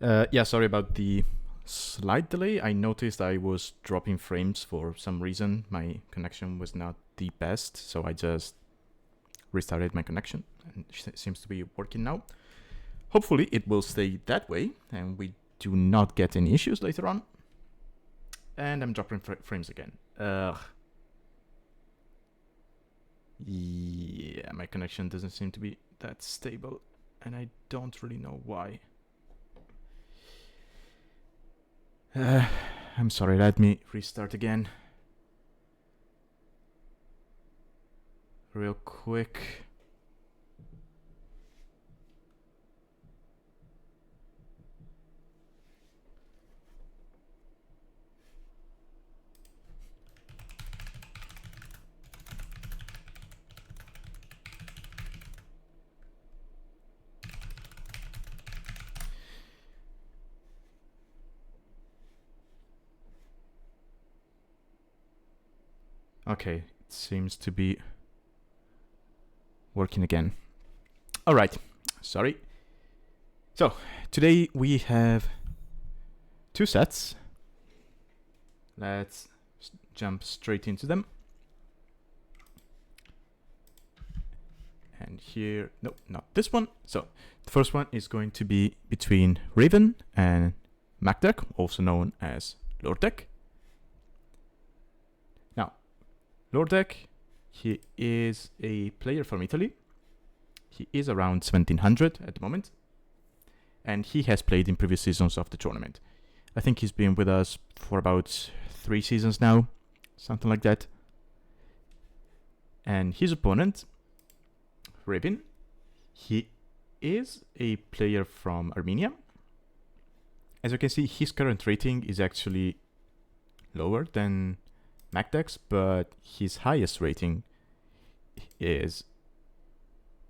Yeah, sorry about the slight delay. I noticed I was dropping frames for some reason. My connection was not the best, so I just restarted my connection, and it seems to be working now. Hopefully it will stay that way, and we do not get any issues later on. And I'm dropping frames again. Yeah, my connection doesn't seem to be that stable, and I don't really know why. I'm sorry, let me restart again. Real quick. Okay, it seems to be working again. All right, sorry. So today we have two sets. Let's jump straight into them. And here, no, not this one. So the first one is going to be between xRavyn and McDuck, also known as Loredek. Now, Loredek, he is a player from Italy. He is around 1700 at the moment, and he has played in previous seasons of the tournament. I think he's been with us for about 3 seasons now, something like that. And his opponent, xRavyn, he is a player from Armenia. As you can see, his current rating is actually lower than McDuck's, but his highest rating is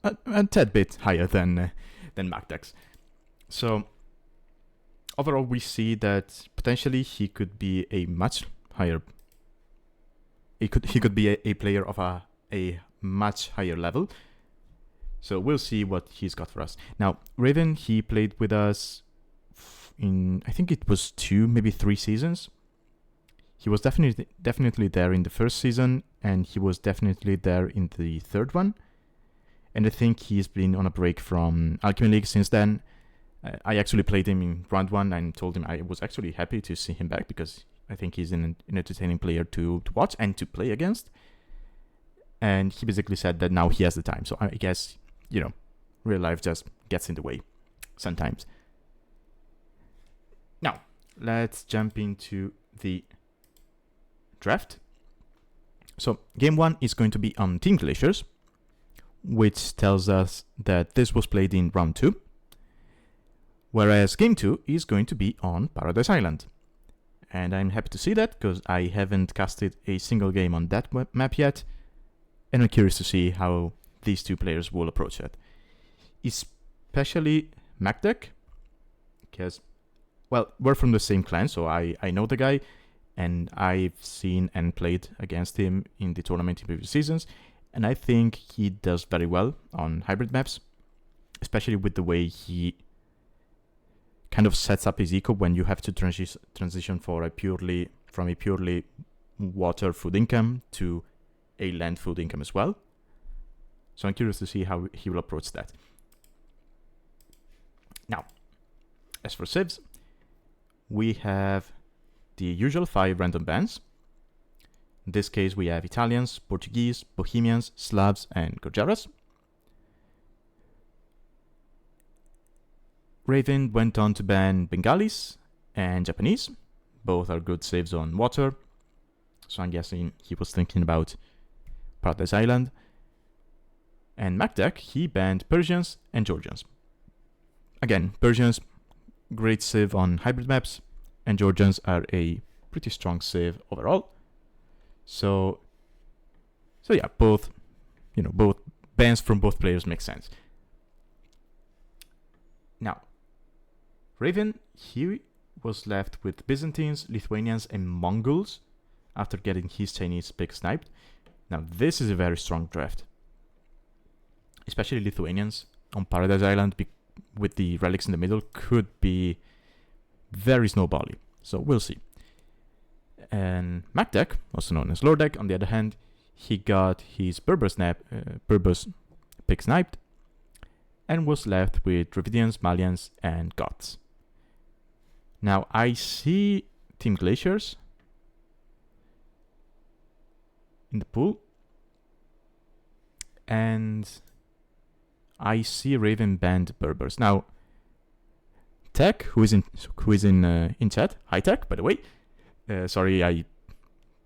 a tad bit higher than McDuck's. So overall, we see that potentially he could be a much higher. He could be a player of a much higher level. So we'll see what he's got for us. Now, xRavyn, he played with us in, I think it was 2, maybe 3 seasons. He was definitely there in the first season, and he was definitely there in the third one. And I think he's been on a break from Alchemy League since then. I actually played him in round 1 and told him I was actually happy to see him back because I think he's an entertaining player to watch and to play against. And he basically said that now he has the time. So I guess, real life just gets in the way sometimes. Now, let's jump into the draft. So game 1 is going to be on Team Glaciers, which tells us that this was played in round 2. Whereas game 2 is going to be on Paradise Island. And I'm happy to see that because I haven't casted a single game on that map yet. And I'm curious to see how these two players will approach it. Especially McDuck, because, well, we're from the same clan, so I know the guy. And I've seen and played against him in the tournament in previous seasons. And I think he does very well on hybrid maps, especially with the way he kind of sets up his eco when you have to transition from a purely water food income to a land food income as well. So I'm curious to see how he will approach that. Now, as for civs, we have the usual 5 random bands. In this case, we have Italians, Portuguese, Bohemians, Slavs, and Gorjaras. xRavyn went on to ban Bengalis and Japanese. Both are good saves on water. So I'm guessing he was thinking about Paradise Island. And McDuck, he banned Persians and Georgians. Again, Persians, great save on hybrid maps, and Georgians are a pretty strong save overall. So yeah, both bans from both players make sense. Now, xRavyn, he was left with Byzantines, Lithuanians, and Mongols after getting his Chinese pick sniped. Now, this is a very strong draft, especially Lithuanians on Paradise Island with the relics in the middle could be very snowbally. So we'll see. And McDeck, also known as Loredek, on the other hand, he got his Burbus pick sniped and was left with Dravidians, Malians, and Goths. Now I see Team Glaciers in the pool, and I see Raven banned Berbers. Now Tech, who is in chat, hi Tech, by the way. Sorry, I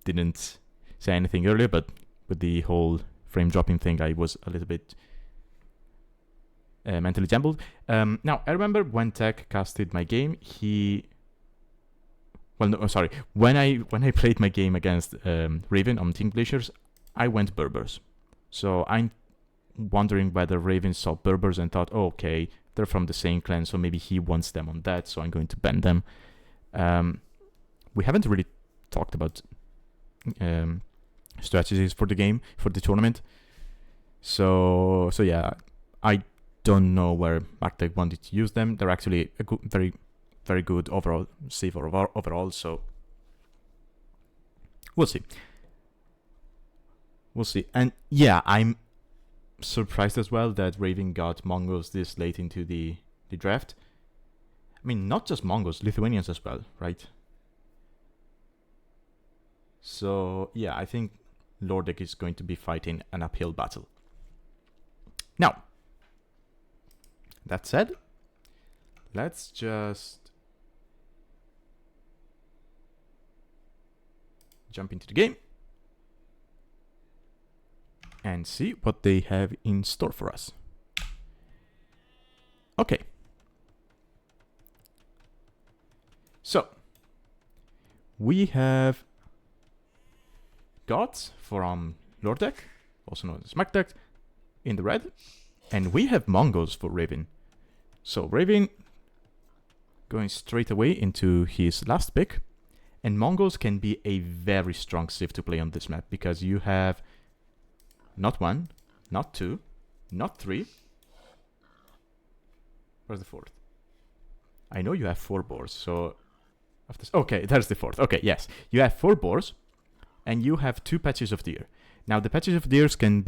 didn't say anything earlier, but with the whole frame dropping thing, I was a little bit mentally jumbled. Now, I remember when Tech casted my game, when I played my game against Raven on Team Glaciers, I went Berbers. So I'm wondering whether Raven saw Berbers and thought, oh, okay, they're from the same clan, so maybe he wants them on that, so I'm going to ban them. We haven't really talked about strategies for the game, for the tournament. So yeah, I don't know where McDeck wanted to use them. They're actually a good, very, very good overall, safe overall. So we'll see. We'll see. And yeah, I'm surprised as well that Raven got Mongols this late into the draft. I mean, not just Mongols, Lithuanians as well, right? So yeah, I think Loredek is going to be fighting an uphill battle. Now, that said, let's just jump into the game and see what they have in store for us. Okay. So, we have Gods from Loredek, also known as McDeck, in the red, and we have Mongols for Raven. So Raven going straight away into his last pick, and Mongols can be a very strong civ to play on this map because you have not one, not two, not three. Where's the fourth? I know you have 4 boars, so okay, there's the fourth. Okay, yes, you have 4 boars. And you have 2 patches of deer. Now the patches of deers can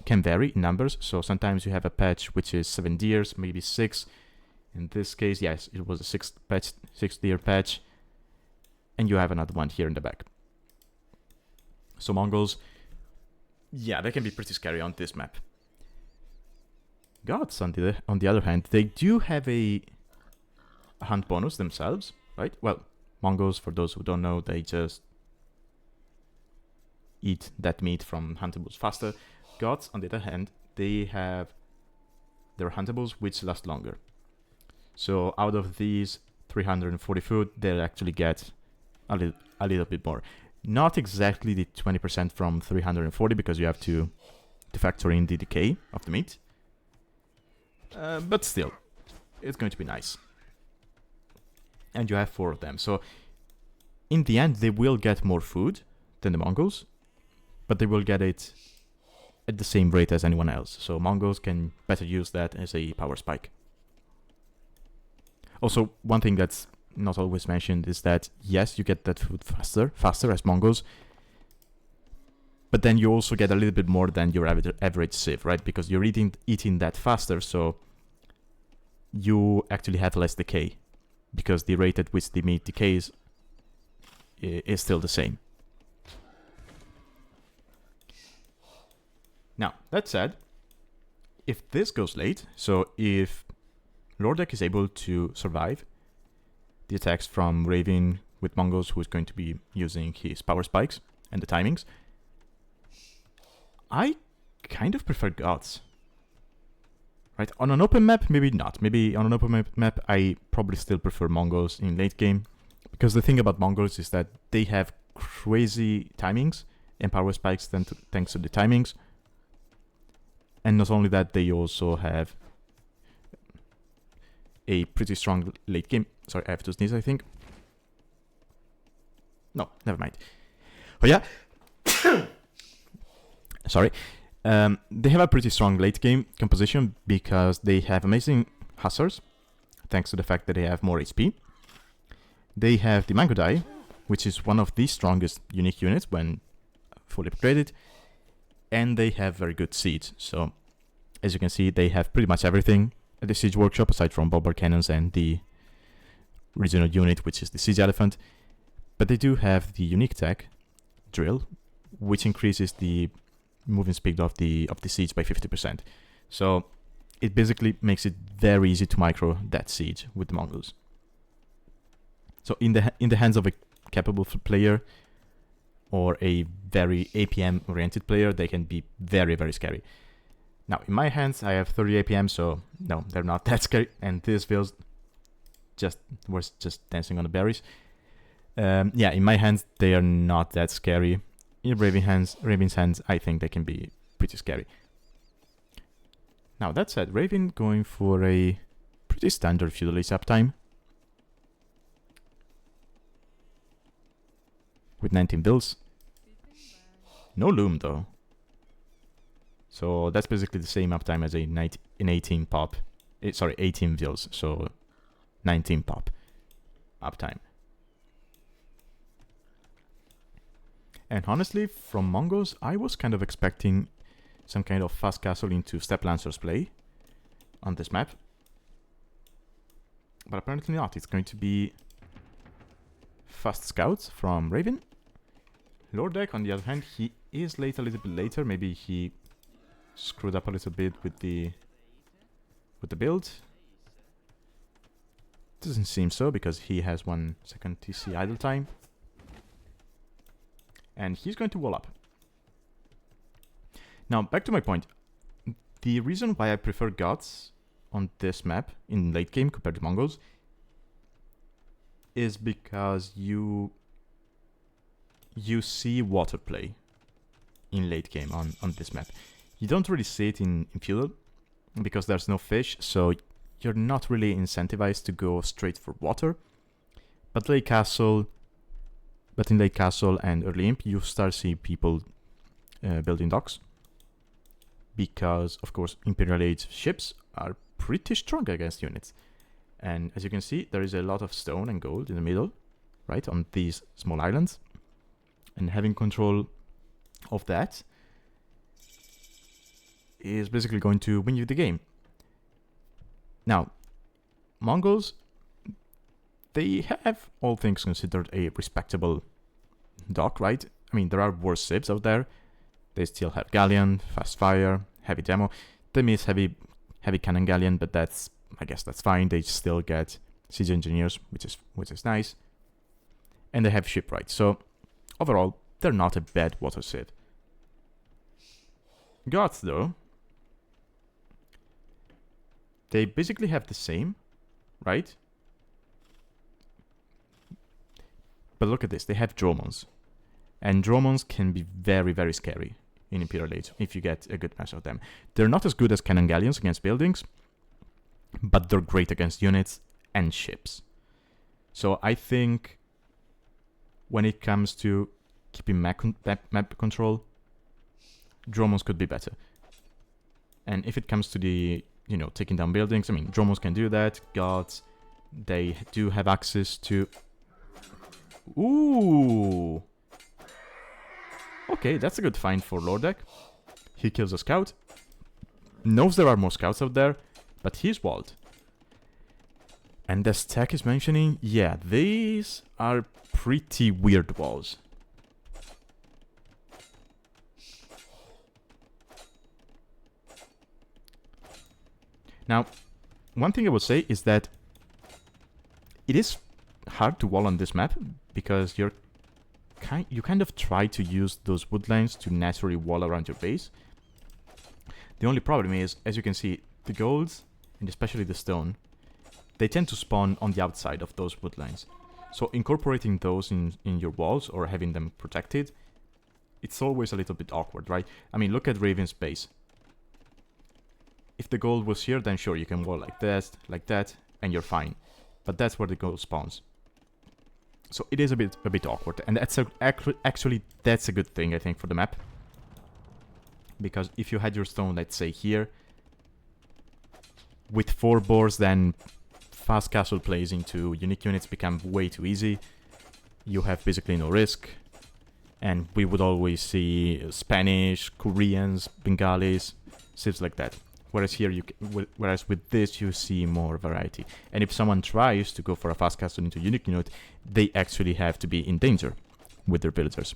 vary in numbers. So sometimes you have a patch which is 7 deers, maybe 6. In this case, yes, it was a 6 deer patch, and you have another one here in the back. So Mongols, yeah, they can be pretty scary on this map. Gods, on the other hand, they do have a hunt bonus themselves, right? Well, Mongols, for those who don't know, they just eat that meat from huntables faster. Gods, on the other hand, they have their huntables which last longer. So out of these 340 food, they'll actually get a little bit more. Not exactly the 20% from 340 because you have to factor in the decay of the meat. But still, it's going to be nice. And you have 4 of them. So in the end, they will get more food than the Mongols, but they will get it at the same rate as anyone else. So Mongols can better use that as a power spike. Also, one thing that's not always mentioned is that, yes, you get that food faster as Mongols, but then you also get a little bit more than your average civ, right? Because you're eating that faster, so you actually have less decay, because the rate at which the meat decays is still the same. Now, that said, if this goes late, so if Loredek is able to survive the attacks from Raven with Mongols, who is going to be using his power spikes and the timings, I kind of prefer Gods. Right, on an open map, maybe not. Maybe on an open map, I probably still prefer Mongols in late game. Because the thing about Mongols is that they have crazy timings and power spikes thanks to the timings. And not only that, they also have a pretty strong late game. Sorry, I have to sneeze, I think. No, never mind. Oh yeah. Sorry. They have a pretty strong late game composition because they have amazing hussars. thanks to the fact that they have more HP. They have the Mango Die, which is one of the strongest unique units when fully upgraded. And they have very good siege. So, as you can see, they have pretty much everything at the Siege Workshop, aside from Bomber Cannons and the regional unit, which is the Siege Elephant. But they do have the unique tech, Drill, which increases the moving speed of the siege by 50%. So it basically makes it very easy to micro that siege with the Mongols. So in the hands of a capable player or a very APM oriented player, they can be very, very scary. Now in my hands I have 30 APM, so no, they're not that scary, and this feels was just dancing on the berries. Yeah, in my hands they are not that scary. In Raven's hands, I think they can be pretty scary. Now that said, Raven going for a pretty standard feudal ace uptime with 19 bills. No loom though. So that's basically the same uptime as an 18 pop. 18 bills, so 19 pop uptime. And honestly, from Mongols, I was kind of expecting some kind of fast castle into Steppe Lancers play on this map. But apparently not. It's going to be fast scouts from Raven. Loredek, on the other hand, he is late a little bit later. Maybe he screwed up a little bit with the build. Doesn't seem so, because he has 1 second TC idle time. And he's going to wall up. Now, back to my point. The reason why I prefer Gods on this map in late game compared to Mongols is because you see water play in late game on this map. You don't really see it in feudal because there's no fish, so you're not really incentivized to go straight for water. But in late castle and early imp, you start seeing people building docks, because of course Imperial Age ships are pretty strong against units. And as you can see, there is a lot of stone and gold in the middle, right, on these small islands. And having control of that is basically going to win you the game. Now, Mongols, they have, all things considered, a respectable dock, right? I mean, there are worse civs out there. They still have Galleon, Fast Fire, Heavy Demo. They miss Heavy Cannon Galleon, but I guess that's fine. They still get Siege Engineers, which is nice. And they have Shipwright. So, overall, they're not a bad water civ. Gods, though, they basically have the same, right? But look at this, they have Dromons. And Dromons can be very, very scary in Imperial Age if you get a good match of them. They're not as good as Cannon Galleons against buildings, but they're great against units and ships. So I think when it comes to keeping map control, Dromons could be better. And if it comes to the, taking down buildings, I mean, Dromons can do that. Gods, they do have access to... Ooh! Okay, that's a good find for Loredek. He kills a scout. Knows there are more scouts out there, but he's walled. And as Tech is mentioning, yeah, these are pretty weird walls. Now, one thing I will say is that it is hard to wall on this map because you kind of try to use those woodlands to naturally wall around your base. The only problem is, as you can see, the golds, and especially the stone, they tend to spawn on the outside of those woodlands. So incorporating those in your walls or having them protected, it's always a little bit awkward, right? I mean, look at Raven's base. If the gold was here, then sure, you can wall like that, and you're fine. But that's where the gold spawns. So it is a bit awkward, and actually that's a good thing, I think, for the map. Because if you had your stone, let's say here, with 4 boars, then fast castle plays into unique units become way too easy. You have basically no risk. And we would always see Spanish, Koreans, Bengalis, civs like that. Whereas here, whereas with this, you see more variety. And if someone tries to go for a fast castle into unique unit, they actually have to be in danger with their villagers.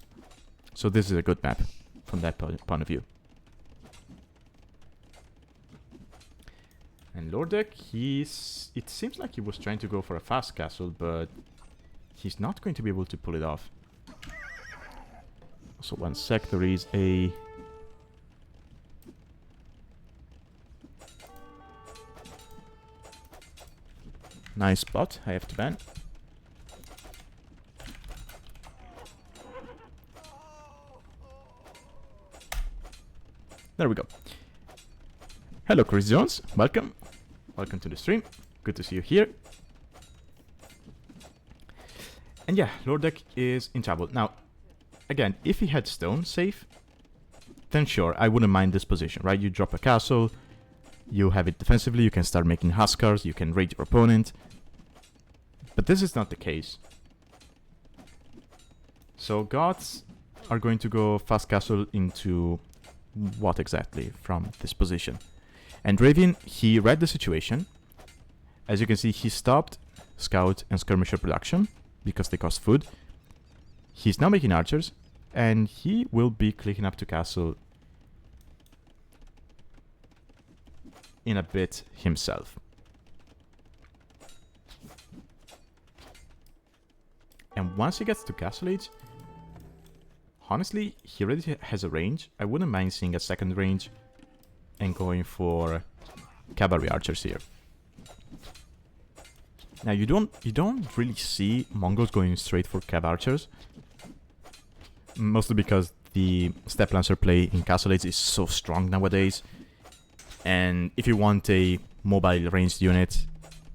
So this is a good map from that point of view. And Loredek, it seems like he was trying to go for a fast castle, but he's not going to be able to pull it off. So 1 sec, there is a... nice spot, I have to ban. There we go. Hello Chris Jones, welcome. Welcome to the stream. Good to see you here. And yeah, Loredek is in trouble. Now, again, if he had stone safe, then sure, I wouldn't mind this position, right? You drop a castle, you have it defensively, you can start making Huskars, you can raid your opponent. But this is not the case. So gods are going to go fast castle into what exactly from this position? And xRavyn, he read the situation. As you can see, he stopped scout and skirmisher production because they cost food. He's now making archers, and he will be clicking up to castle in a bit himself. And once he gets to castle age, honestly, he already has a range. I wouldn't mind seeing a second range and going for cavalry archers here. Now you don't really see Mongols going straight for cav archers, mostly because the Steppe Lancer play in Castle Age is so strong nowadays, and if you want a mobile ranged unit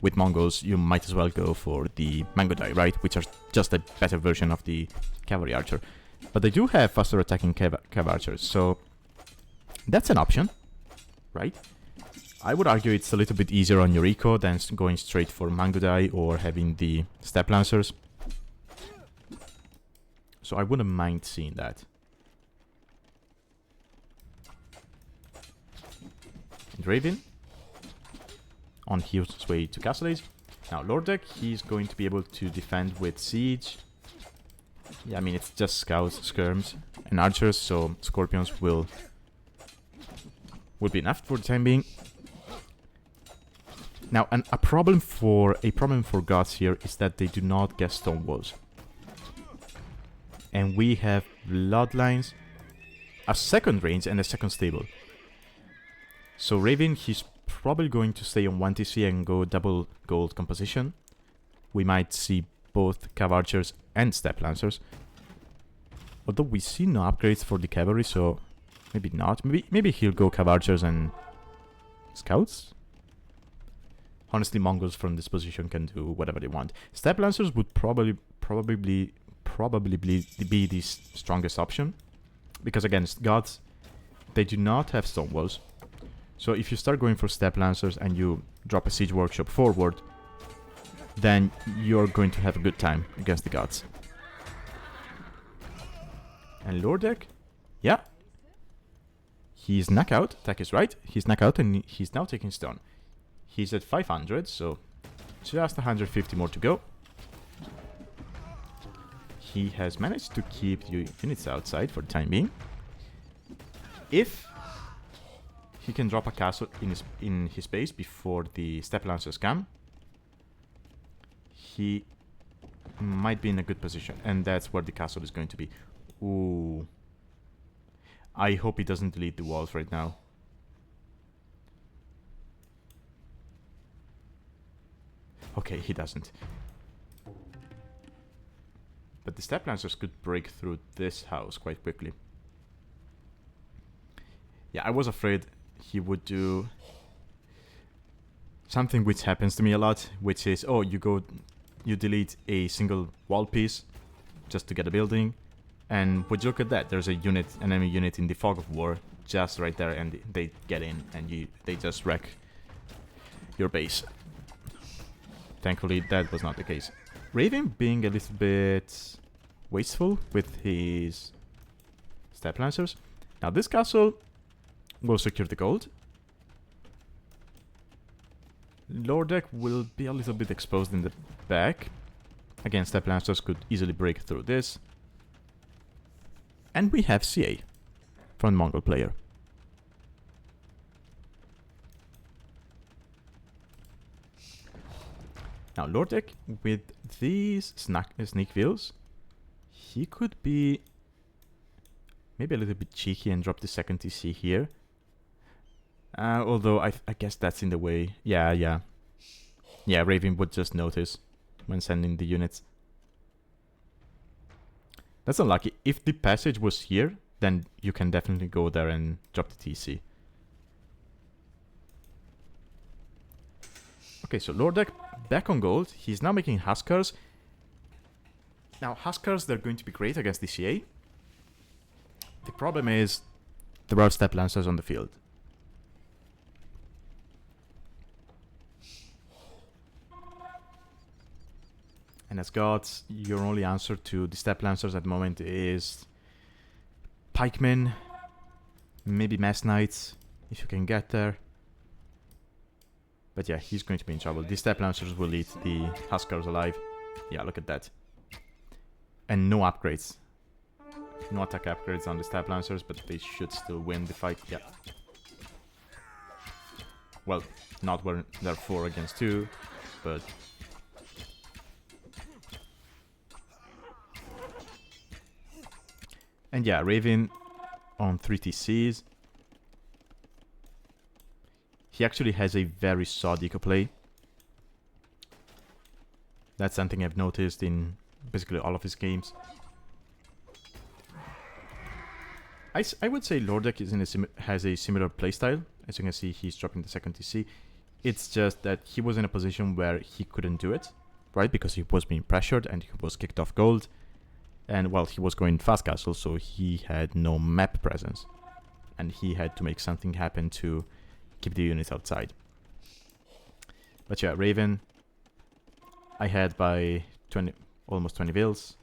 with Mongols, you might as well go for the Mangodai, right? Which are just a better version of the cavalry archer. But they do have faster attacking cav archers, so that's an option, right? I would argue it's a little bit easier on your eco than going straight for Mangodai or having the Steppe Lancers. So I wouldn't mind seeing that. And xRavyn on his way to Castle Age. Now Loredek, he's going to be able to defend with Siege. Yeah, I mean, it's just scouts, skirms, and archers, so scorpions will be enough for the time being. Now, a problem for gods here is that they do not get stone walls. And we have bloodlines, a second range, and a second stable. So xRavyn, he's probably going to stay on 1 TC and go double gold composition. We might see both cav archers and Steppe Lancers. Although we see no upgrades for the cavalry, so maybe not. Maybe he'll go cav archers and scouts. Honestly, Mongols from this position can do whatever they want. Steppe Lancers would probably be the strongest option, because against gods, they do not have stone walls. So if you start going for Steppe Lancers and you drop a siege workshop forward, then you're going to have a good time against the gods. And Loredek, yeah, he's knockout. Attack is right. He's knockout and he's now taking stone. He's at 500, so just 150 more to go. He has managed to keep the units outside for the time being. If he can drop a castle in his base before the Steppe Lancers come, he might be in a good position, and that's where the castle is going to be. Ooh. I hope he doesn't delete the walls right now. Okay, he doesn't. But the Steppe Lancers could break through this house quite quickly. Yeah, I was afraid he would do something which happens to me a lot, which is, oh, you delete a single wall piece just to get a building, and would you look at that, there's an enemy unit in the fog of war just right there, and they get in and they just wreck your base. thankfully that was not the case. xRavyn being a little bit wasteful with his Step Lancers. Now this castle will secure the gold. Loredek will be a little bit exposed in the back. Again, Step Lancers could easily break through this. And we have CA from the Mongol player. Now Loredek, with these sneak wheels, he could be maybe a little bit cheeky and drop the second TC here. Although I guess that's in the way. Yeah, xRavyn would just notice when sending the units. That's unlucky. If the passage was here, then you can definitely go there and drop the TC. Okay, so Loredek back on gold. He's now making Huskars. Now, Huskars, they're going to be great against the CA. The problem is there are Step Lancers on the field. And as gods, your only answer to the Step Lancers at the moment is Pikemen, maybe Mass Knights, if you can get there. But yeah, he's going to be in trouble. The Step Lancers will eat the Huskars alive. Yeah, look at that. And no upgrades. No attack upgrades on the Step Lancers, but they should still win the fight. Yeah. Well, not when they're 4 against 2, but... And yeah, xRavyn on 3 TCs. He actually has a very saw deco play. That's something I've noticed in basically all of his games. I would say Loredek is has a similar playstyle. As you can see, he's dropping the second TC. It's just that he was in a position where he couldn't do it, right? Because he was being pressured and he was kicked off gold. And well, he was going fast castle, so he had no map presence. And he had to make something happen to keep the units outside. But yeah, xRavyn, I had by almost 20 vills.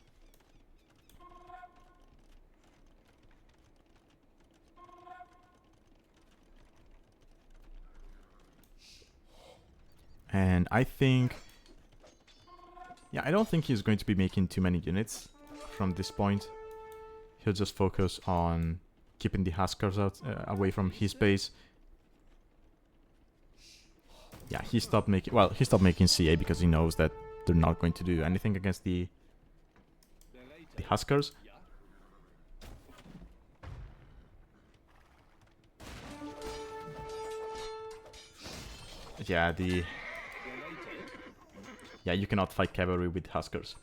And I think... Yeah, I don't think he's going to be making too many units from this point. He'll just focus on keeping the Huskars out away from his base. Yeah, he stopped making CA because he knows that they're not going to do anything against the Huskars. Yeah, you cannot fight cavalry with Huskars.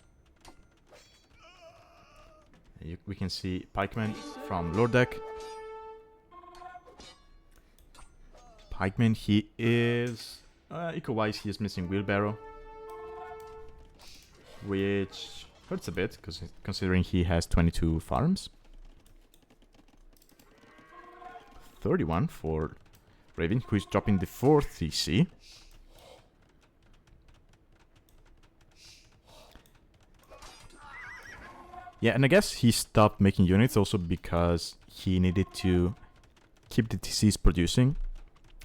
We can see Pikeman from Loredek. Pikeman, he is... eco-wise, he is missing Wheelbarrow. Which hurts a bit, considering he has 22 farms. 31 for xRavyn, who is dropping the 4th TC. Yeah, and I guess he stopped making units also because he needed to keep the TCs producing.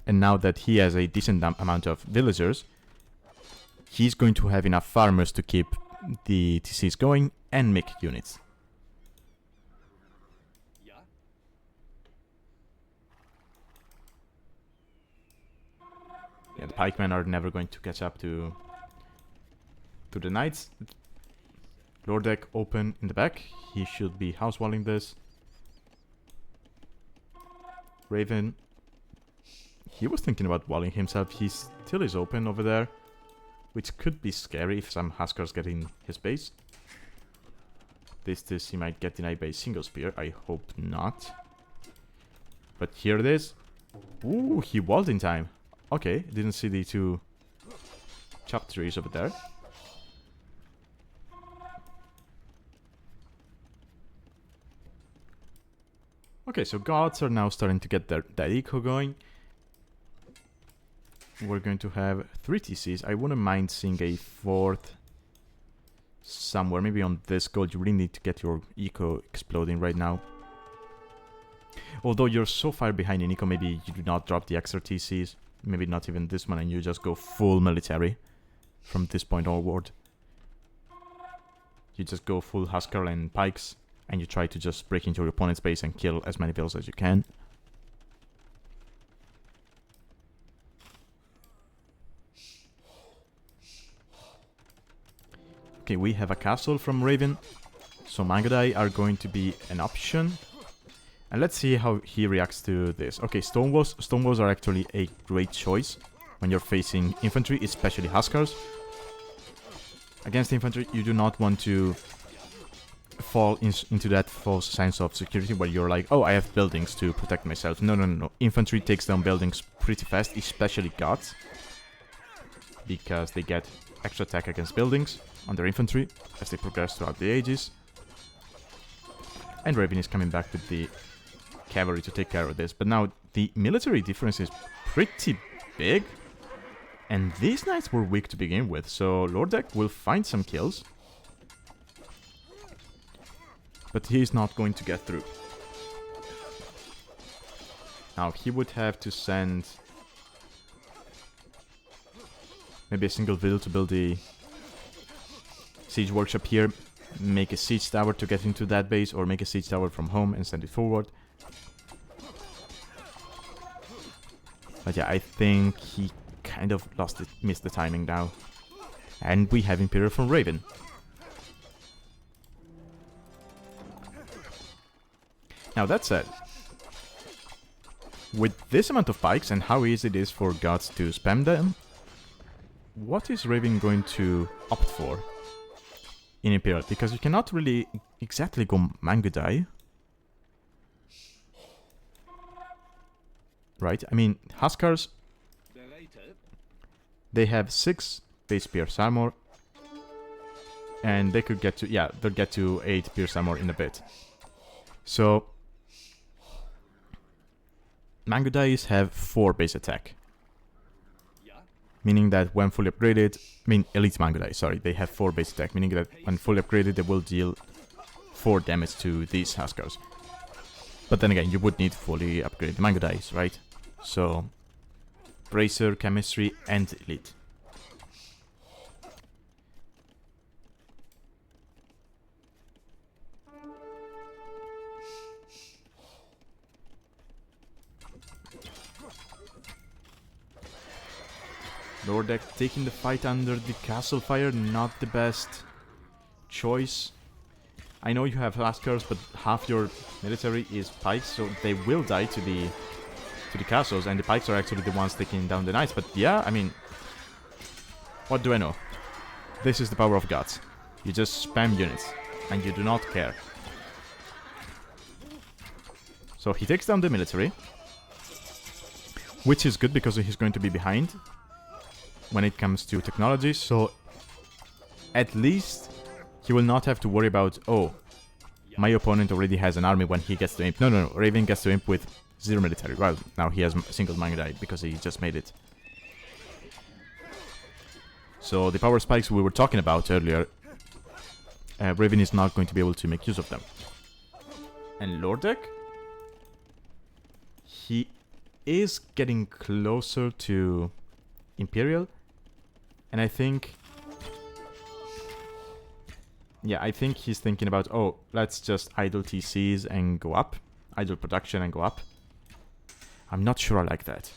And now that he has a decent amount of villagers, he's going to have enough farmers to keep the TCs going and make units. Yeah, the pikemen are never going to catch up to the knights. Loredek open in the back. He should be house walling this. xRavyn. He was thinking about walling himself. He still is open over there, which could be scary if some Huskars get in his base. This he might get denied by a single spear. I hope not. But here it is. Ooh, he walled in time. Okay, didn't see the 2 chopped trees over there. Okay, so gods are now starting to get that eco going. we're going to have 3 TCs. I wouldn't mind seeing a 4th somewhere. Maybe on this gold. You really need to get your eco exploding right now. Although you're so far behind in eco, maybe you do not drop the extra TCs. Maybe not even this one, and you just go full military from this point onward. You just go full Husker and Pikes, and you try to just break into your opponent's base and kill as many vills as you can. Okay, we have a castle from xRavyn, so Mangodai are going to be an option. And let's see how he reacts to this. Okay, stone walls. Stone walls are actually a great choice when you're facing infantry, especially Huskars. Against infantry, you do not want to fall into that false sense of security where you're like, oh, I have buildings to protect myself. No, no, no, no. Infantry takes down buildings pretty fast, especially gods, because they get extra attack against buildings on their infantry as they progress throughout the ages. And xRavyn is coming back with the cavalry to take care of this. But now the military difference is pretty big. And these knights were weak to begin with. So Loredek will find some kills. But he's not going to get through. Now he would have to send maybe a single vill to build a siege workshop here. Make a siege tower to get into that base, or make a siege tower from home and send it forward. But yeah, I think he kind of missed the timing now. And we have Imperial from xRavyn. Now that said, with this amount of pikes and how easy it is for gods to spam them, what is xRavyn going to opt for in Imperial? Because you cannot really exactly go Mangodai. Right? I mean, Huskars, they have 6 base pierce armor, and they could get to, yeah, they'll get to 8 pierce armor in a bit. So Mangodais have 4 base attack, meaning that when fully upgraded, I mean elite Mangodai, sorry, they have 4 base attack, meaning that when fully upgraded they will deal 4 damage to these Huskars. But then again, you would need fully upgrade the Mangodais, right? So Bracer, Chemistry, and Elite. Loredek taking the fight under the castle fire, not the best choice. I know you have Huskars, but half your military is pikes, so they will die to the castles, and the pikes are actually the ones taking down the knights. But yeah, I mean, what do I know? This is the power of gods. You just spam units, and you do not care. So he takes down the military, which is good because he's going to be behind when it comes to technology, so at least he will not have to worry about, oh, my opponent already has an army when he gets to imp. No, no, no, xRavyn gets to imp with 0 military. Well, now he has a single Mangodai because he just made it. So the power spikes we were talking about earlier, xRavyn is not going to be able to make use of them. And Loredek, he is getting closer to Imperial, and I think, yeah, I think he's thinking about, oh, let's just idle TCs and go up, idle production and go up. I'm not sure I like that,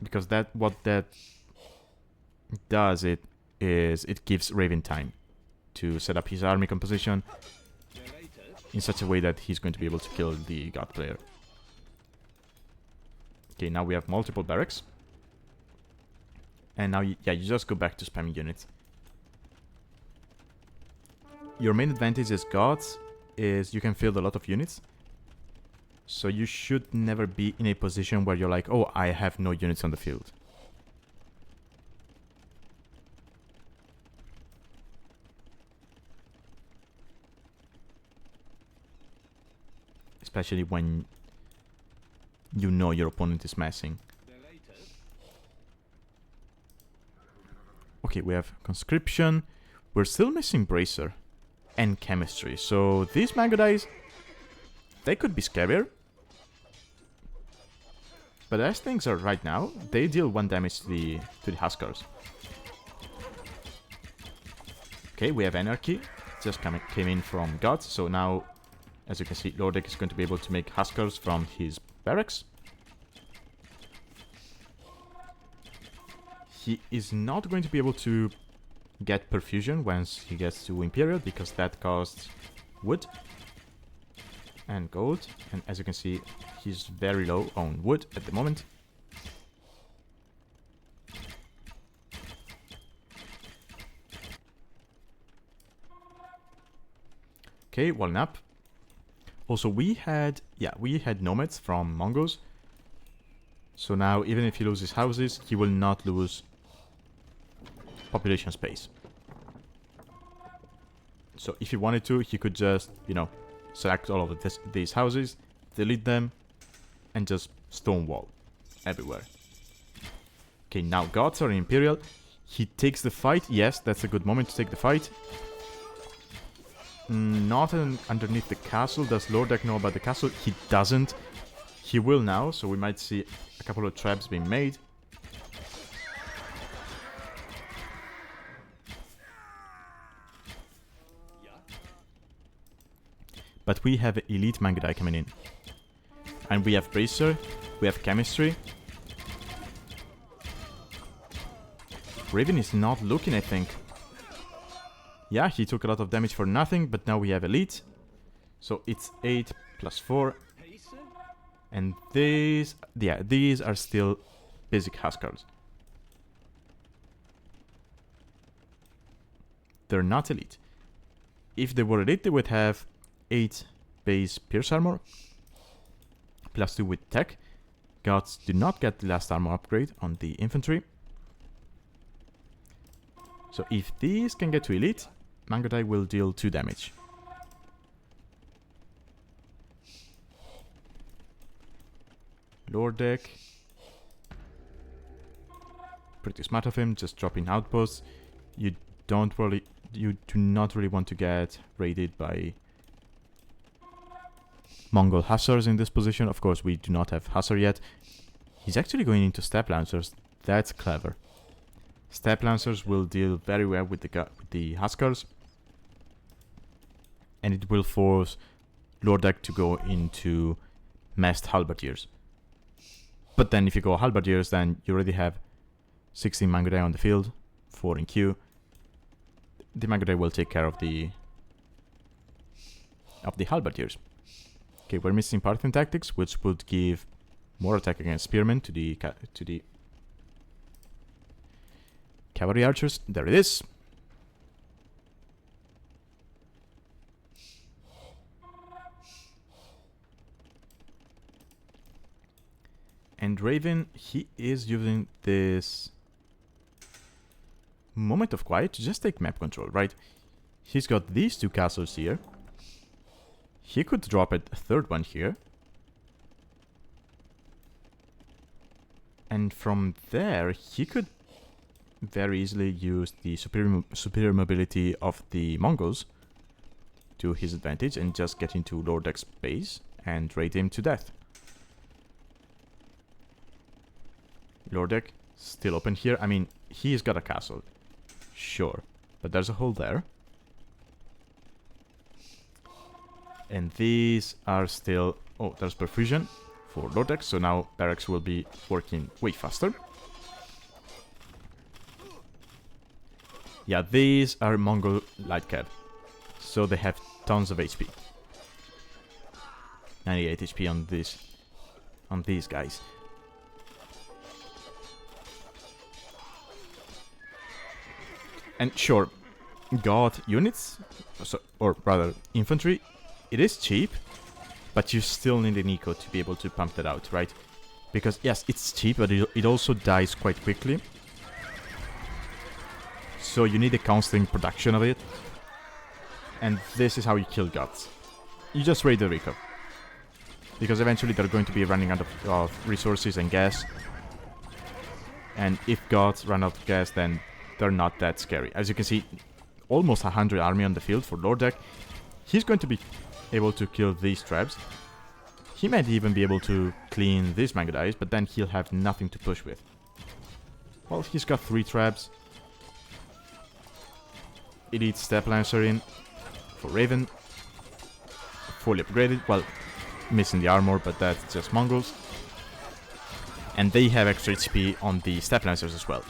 because what that does it gives xRavyn time to set up his army composition in such a way that he's going to be able to kill the god player. Okay, now we have multiple barracks. And now, yeah, you just go back to spamming units. Your main advantage as gods is you can field a lot of units. So you should never be in a position where you're like, oh, I have no units on the field. Especially when you know your opponent is messing. Okay, we have Conscription. We're still missing Bracer and Chemistry. So these Mangodais, they could be scarier. But as things are right now, they deal 1 damage to the Huskars. Okay, we have Anarchy. Just came in from Gods. So now, as you can see, Loredek is going to be able to make Huskars from his barracks. He is not going to be able to get Perfusion once he gets to Imperial, because that costs wood and gold. And as you can see, he's very low on wood at the moment. Okay, one up. Also, we had nomads from Mongols. So now, even if he loses houses, he will not lose population space. So if he wanted to, he could just, you know, select all of these houses, delete them, and just stonewall everywhere. Okay, now Gods are in Imperial. He takes the fight. Yes, that's a good moment to take the fight. Not underneath the castle. Does Loredek know about the castle? He doesn't. He will now, so we might see a couple of traps being made. But we have Elite Mangodai coming in. And we have Bracer, we have Chemistry. Raven is not looking, I think. Yeah, he took a lot of damage for nothing, but now we have Elite. So it's 8 plus 4. And these are still basic Huskars. They're not Elite. If they were Elite, they would have 8 base Pierce Armor, plus 2 with Tech. Gods do not get the last armor upgrade on the infantry. So if these can get to Elite, Mangodai will deal 2 damage. Loredek. Pretty smart of him, just dropping outposts. You do not really want to get raided by Mongol Hussars in this position. Of course, we do not have Hussar yet. He's actually going into Step Lancers. That's clever. Step Lancers will deal very well with the Huskars. And it will force Loredek to go into Massed Halberdiers. But then if you go Halberdiers, then you already have 16 Mangodai on the field, 4 in queue. The Mangodai will take care of the Halberdiers. Okay, we're missing Parthian Tactics, which would give more attack against Spearmen to the Cavalry Archers. There it is. And Raven, he is using this moment of quiet to just take map control, right? He's got these 2 castles here. He could drop a 3rd one here. And from there, he could very easily use the superior mobility of the Mongols to his advantage and just get into Loredek's base and raid him to death. Loredek, still open here. I mean, he's got a castle. Sure. But there's a hole there. And these are still... Oh, there's Perfusion for Loredek. So now barracks will be working way faster. Yeah, these are Mongol Light Cav. So they have tons of HP. 98 HP on these guys. And sure, God units, or rather infantry, it is cheap, but you still need an eco to be able to pump that out, right? Because yes, it's cheap, but it also dies quite quickly. So you need a constant production of it. And this is how you kill Gods. You just raid the Rico. because eventually they're going to be running out of resources and gas. And if gods run out of gas, then they're not that scary. As you can see, almost 100 army on the field for Loredek. He's going to be able to kill these traps. He might even be able to clean these Mango Dice, but then he'll have nothing to push with. Well, he's got 3 traps. Elite Step Lancer in for Raven. Fully upgraded. Well, missing the armor, but that's just Mongols. And they have extra HP on the Step Lancers as well.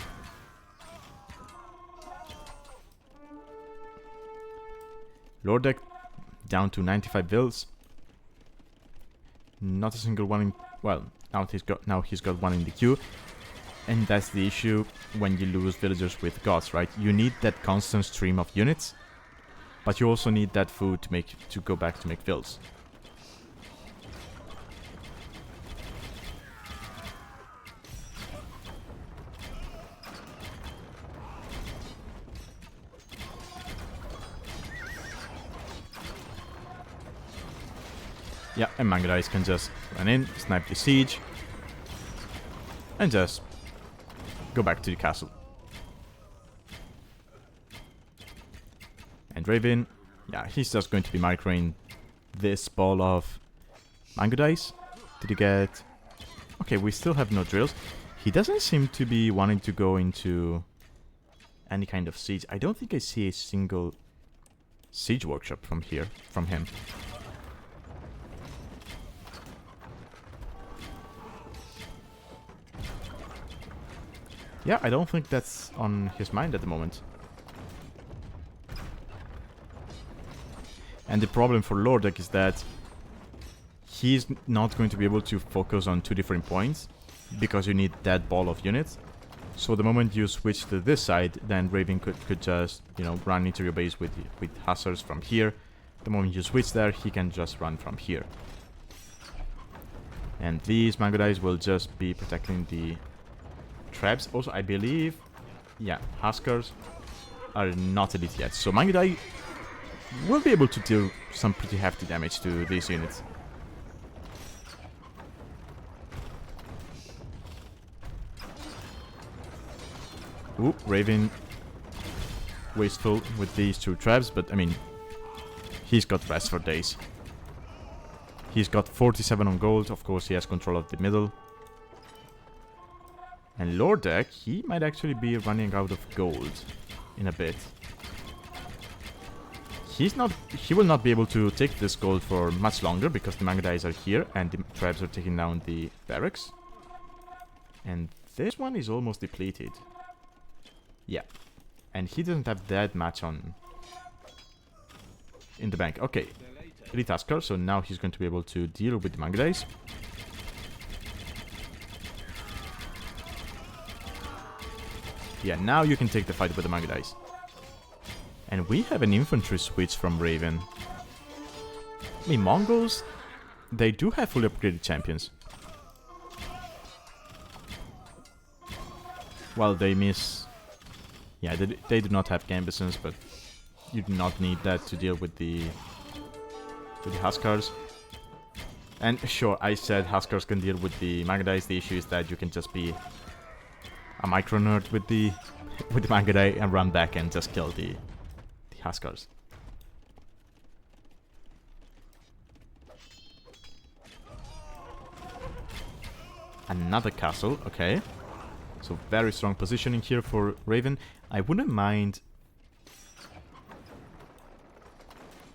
Loredek down to 95 vills. Not a single one in... Well, now he's got one in the queue. And that's the issue when you lose villagers with gods, right? You need that constant stream of units, but you also need that food to go back to make vills. Yeah, and Mango Dice can just run in, snipe the siege, and just go back to the castle. And Raven, yeah, he's just going to be microing this ball of Mango Dice. Did he get... Okay, we still have no drills. He doesn't seem to be wanting to go into any kind of siege. I don't think I see a single siege workshop from him. Yeah, I don't think that's on his mind at the moment. And the problem for Loredek is that he's not going to be able to focus on 2 different points because you need that ball of units. So the moment you switch to this side, then Raven could just, you know, run into your base with hussars from here. The moment you switch there, he can just run from here. And these Mango Dice will just be protecting the traps. Also, I believe, yeah, Huskers are not elite yet. So Mango Dice will be able to deal some pretty hefty damage to these units. Ooh, Raven wasteful with these 2 traps, but I mean, he's got rest for days. He's got 47 on gold. Of course, he has control of the middle. And Loredek, he might actually be running out of gold in a bit. He will not be able to take this gold for much longer because the Mango Dice are here and the traps are taking down the barracks. And this one is almost depleted. Yeah. And he doesn't have that much on in the bank. Okay. Elite Husker, so now he's going to be able to deal with the Mango Dice. Yeah, now you can take the fight with the Mango Dice. And we have an infantry switch from Raven. I mean, Mongols, they do have fully upgraded champions. Well, they miss... Yeah, they do not have Gambesons, but you do not need that to deal with the Huskars. And sure, I said Huskars can deal with the Mango Dice. The issue is that you can just be a micro nerd with the Mango Dice and run back and just kill the Huskars. Another castle, okay. So very strong positioning here for Raven. I wouldn't mind...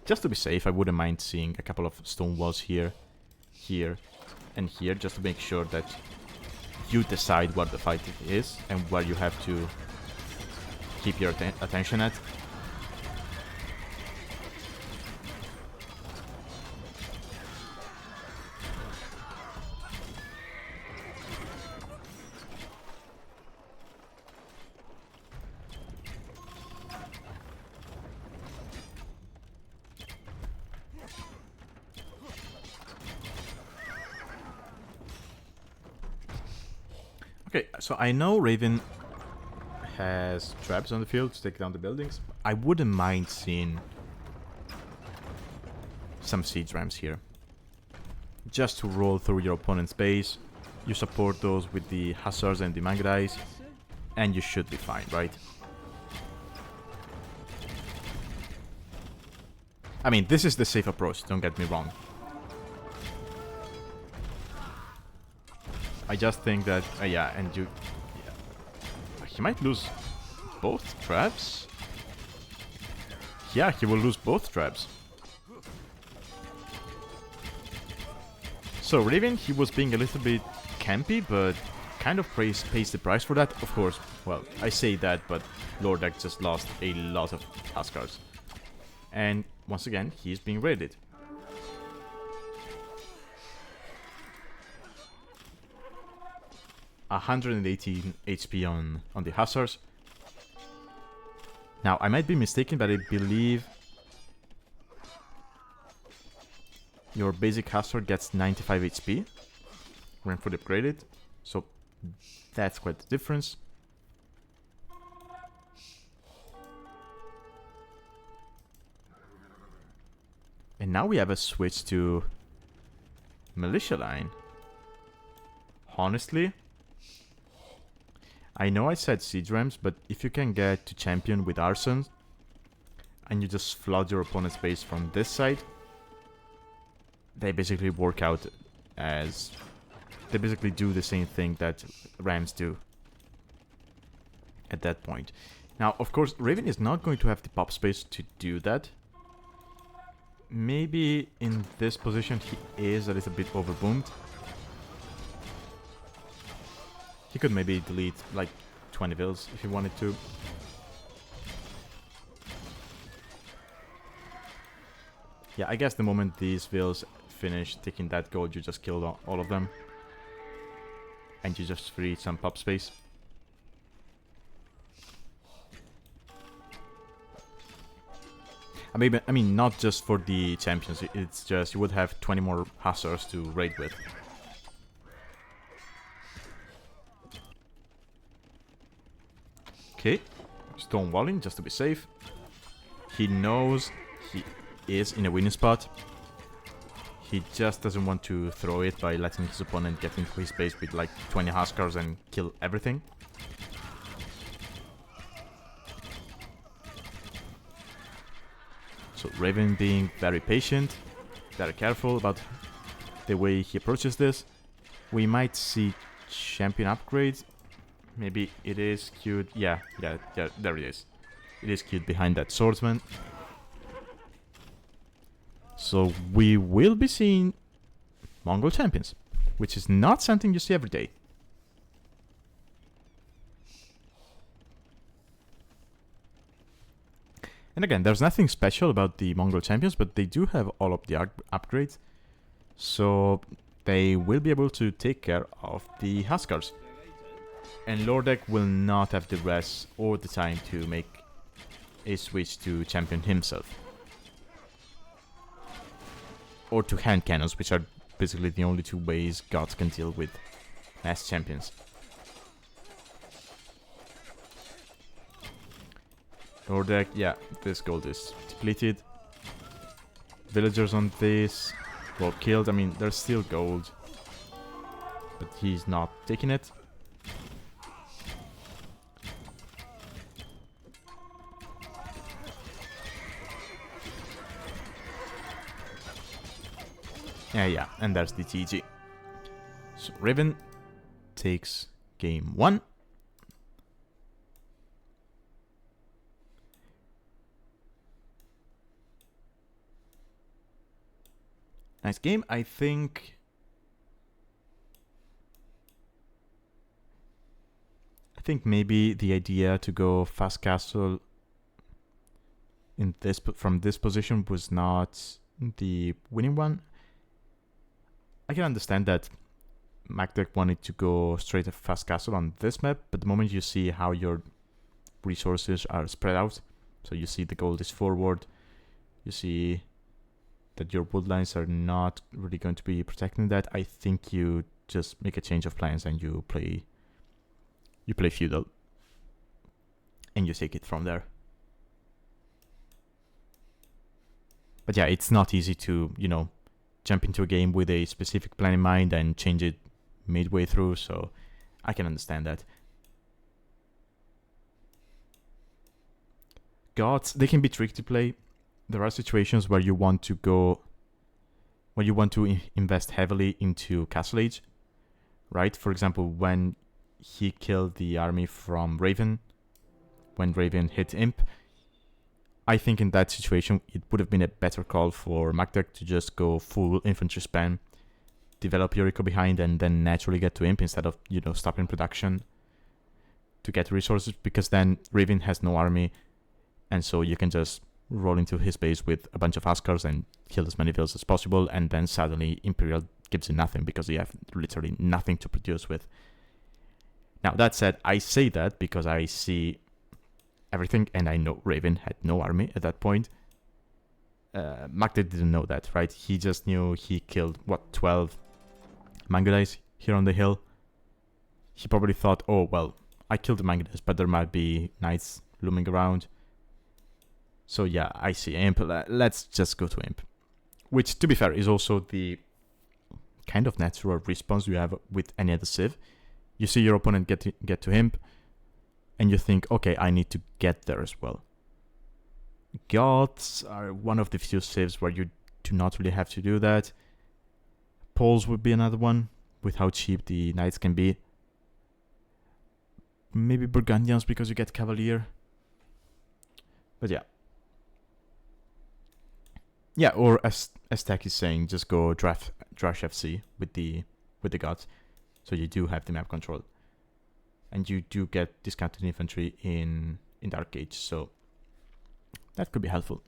Just to be safe, I wouldn't mind seeing a couple of stone walls here, here, and here, just to make sure that you decide what the fight is and where you have to keep your attention at. Okay, so I know Raven has traps on the field to take down the buildings. I wouldn't mind seeing some siege rams here. just to roll through your opponent's base. You support those with the Hussars and the Manga Dice, and you should be fine, right? I mean, this is the safe approach, don't get me wrong. I just think that, yeah, and you... Yeah. He might lose both traps? Yeah, he will lose both traps. So, xRavyn, he was being a little bit campy, but kind of pays the price for that. Of course, well, I say that, but Loredek just lost a lot of Huskars. And once again, he's being raided. $118 HP on the Hussars. Now, I might be mistaken, but I believe your basic Hussar gets 95 HP when fully upgraded, so that's quite the difference. And now we have a switch to Militia line. Honestly, I know I said Siege Rams, but if you can get to champion with Arson, and you just flood your opponent's base from this side, they basically work out as... They basically do the same thing that Rams do at that point. Now, of course, xRavyn is not going to have the pop space to do that. Maybe in this position he is a little bit overboomed. He could maybe delete like 20 vills if he wanted to. Yeah, I guess the moment these vills finish taking that gold, you just killed all of them. And you just free some pop space. I mean, not just for the champions, it's just you would have 20 more Hussars to raid with. Okay, stonewalling just to be safe. He knows he is in a winning spot. He just doesn't want to throw it by letting his opponent get into his base with like 20 Huskars and kill everything. So xRavyn being very patient, very careful about the way he approaches this. We might see champion upgrades. Maybe it is queued. Yeah, there it is. It is queued behind that swordsman. So we will be seeing Mongol champions, which is not something you see every day. And again, there's nothing special about the Mongol champions, but they do have all of the upgrades. So they will be able to take care of the Huskars. And Loredek will not have the rest or the time to make a switch to champion himself. Or to hand cannons, which are basically the only two ways gods can deal with mass champions. Loredek, yeah, this gold is depleted. Villagers on this, well killed. I mean, there's still gold, but he's not taking it. Yeah, and there's the GG. So xRavyn takes game 1. Nice game. I think maybe the idea to go fast castle in this from this position was not the winning one. I can understand that MacDeck wanted to go straight to fast castle on this map, but the moment you see how your resources are spread out, so you see the gold is forward, you see that your woodlines are not really going to be protecting that, I think you just make a change of plans and you play feudal, and you take it from there. But yeah, it's not easy to, you know, jump into a game with a specific plan in mind and change it midway through, so I can understand that. Gods, they can be tricky to play. There are situations where you want to invest heavily into Castle Age, right? For example, when he killed the army from Raven, when Raven hit Imp, I think in that situation it would have been a better call for McDeck to just go full infantry spam, develop Yuriko behind, and then naturally get to Imp instead of, stopping production to get resources, because then Raven has no army, and so you can just roll into his base with a bunch of Huskars and kill as many vills as possible, and then suddenly Imperial gives you nothing because you have literally nothing to produce with. Now, that said, I say that because I see everything, and I know Raven had no army at that point. Magda didn't know that, right? He just knew he killed, 12 Mangudais here on the hill. He probably thought, oh, well, I killed the Mangudais, but there might be knights looming around. So yeah, I see Imp. Let's just go to Imp. Which, to be fair, is also the kind of natural response you have with any other Civ. You see your opponent get to Imp, and you think, okay, I need to get there as well. Gods are one of the few Civs where you do not really have to do that. Poles would be another one, with how cheap the knights can be. Maybe Burgundians because you get Cavalier. But yeah. Yeah, or as Tech is saying, just go Drash FC with the gods. So you do have the map control. And you do get discounted infantry in Dark Age, so that could be helpful.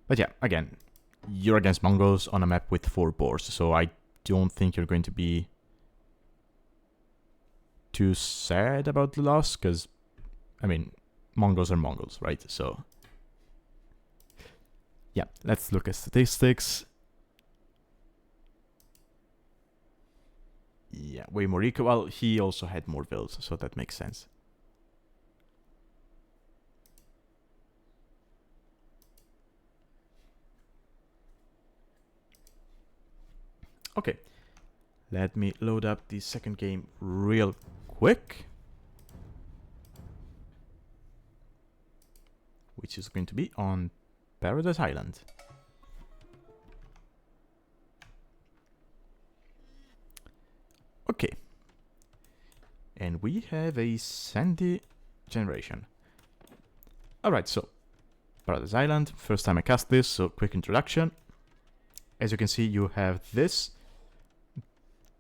But yeah, again, you're against Mongols on a map with 4 boars, so I don't think you're going to be too sad about the loss, because, I mean, Mongols are Mongols, right? So, yeah, let's look at statistics. Yeah, way more eco. Well, he also had more vills, so that makes sense. Okay, let me load up the second game real quick, which is going to be on Paradise Island. Okay, and we have a sandy generation. Alright, so Paradise Island, first time I cast this, so quick introduction. As you can see, you have this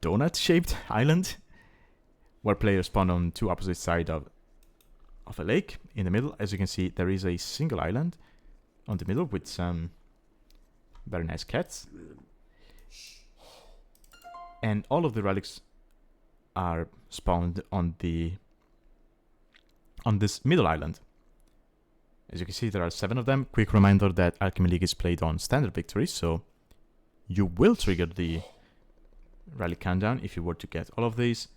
donut-shaped island where players spawn on 2 opposite sides of a lake. In the middle, as you can see, there is a single island on the middle with some very nice cats. And all of the relics are spawned on this middle island. As you can see, there are 7 of them. Quick reminder that Alchemy League is played on standard victories, so you will trigger the relic countdown if you were to get all of these.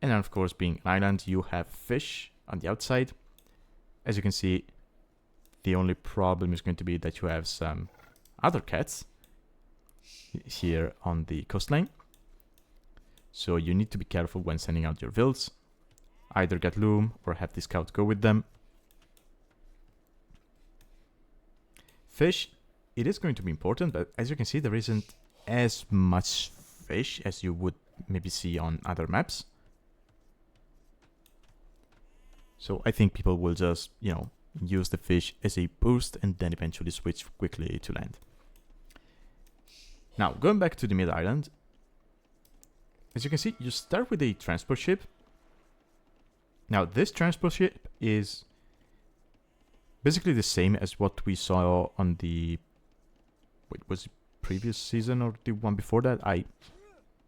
And then, of course, being an island, you have fish on the outside. As you can see, the only problem is going to be that you have some other cats here on the coastline. So you need to be careful when sending out your vills. Either get loom or have the scout go with them. Fish, it is going to be important, but as you can see, there isn't as much fish as you would maybe see on other maps. So I think people will just, use the fish as a boost and then eventually switch quickly to land. Now, going back to the mid-island, as you can see, you start with a transport ship. Now, this transport ship is basically the same as what we saw on the... Wait, was it previous season or the one before that?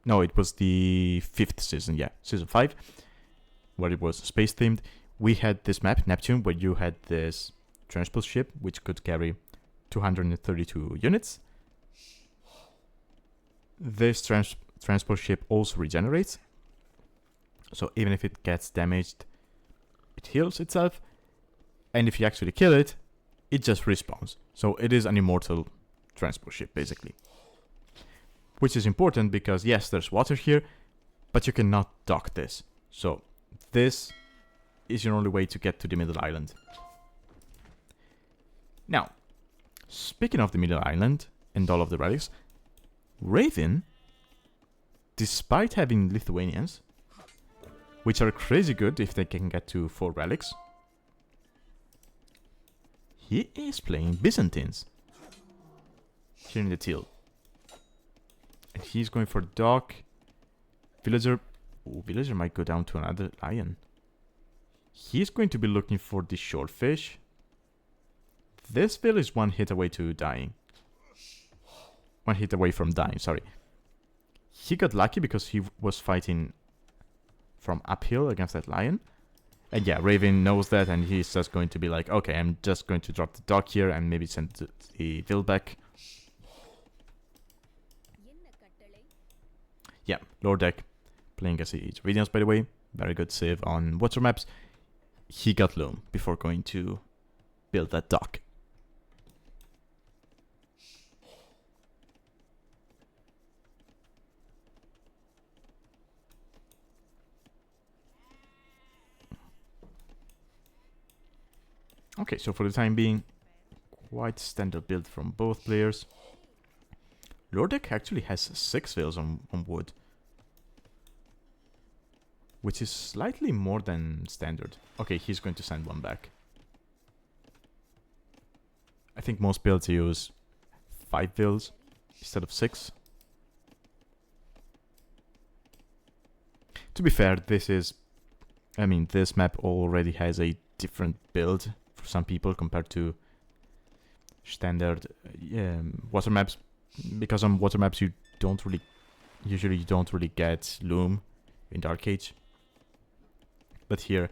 No, it was the 5th season, yeah, season 5, where it was space-themed. We had this map, Neptune, where you had this transport ship, which could carry 232 units. This transport ship also regenerates. So even if it gets damaged, it heals itself. And if you actually kill it, it just respawns. So it is an immortal transport ship, basically. Which is important because, yes, there's water here, but you cannot dock this. So this is your only way to get to the middle island. Now, speaking of the middle island and all of the relics, xRavyn, despite having Lithuanians, which are crazy good if they can get to 4 relics, he is playing Byzantines here in the Teal. And he's going for dock. Villager. Ooh, Villager might go down to another lion. He's going to be looking for the swordfish. This vill is 1 hit away to dying. 1 hit away from dying, sorry. He got lucky because he was fighting from uphill against that lion. And yeah, xRavyn knows that, and he's just going to be like, okay, I'm just going to drop the dock here and maybe send the vill back. Yeah, Loredek playing as xRavyn, by the way. Very good save on water maps. He got loam before going to build that dock. Okay, so for the time being, quite standard build from both players. Loredek actually has 6 vills on wood, which is slightly more than standard. Okay, he's going to send 1 back. I think most builds use 5 vills instead of 6. To be fair, this map already has a different build for some people compared to standard water maps, because on water maps you usually don't really get loom in Dark Age. But here,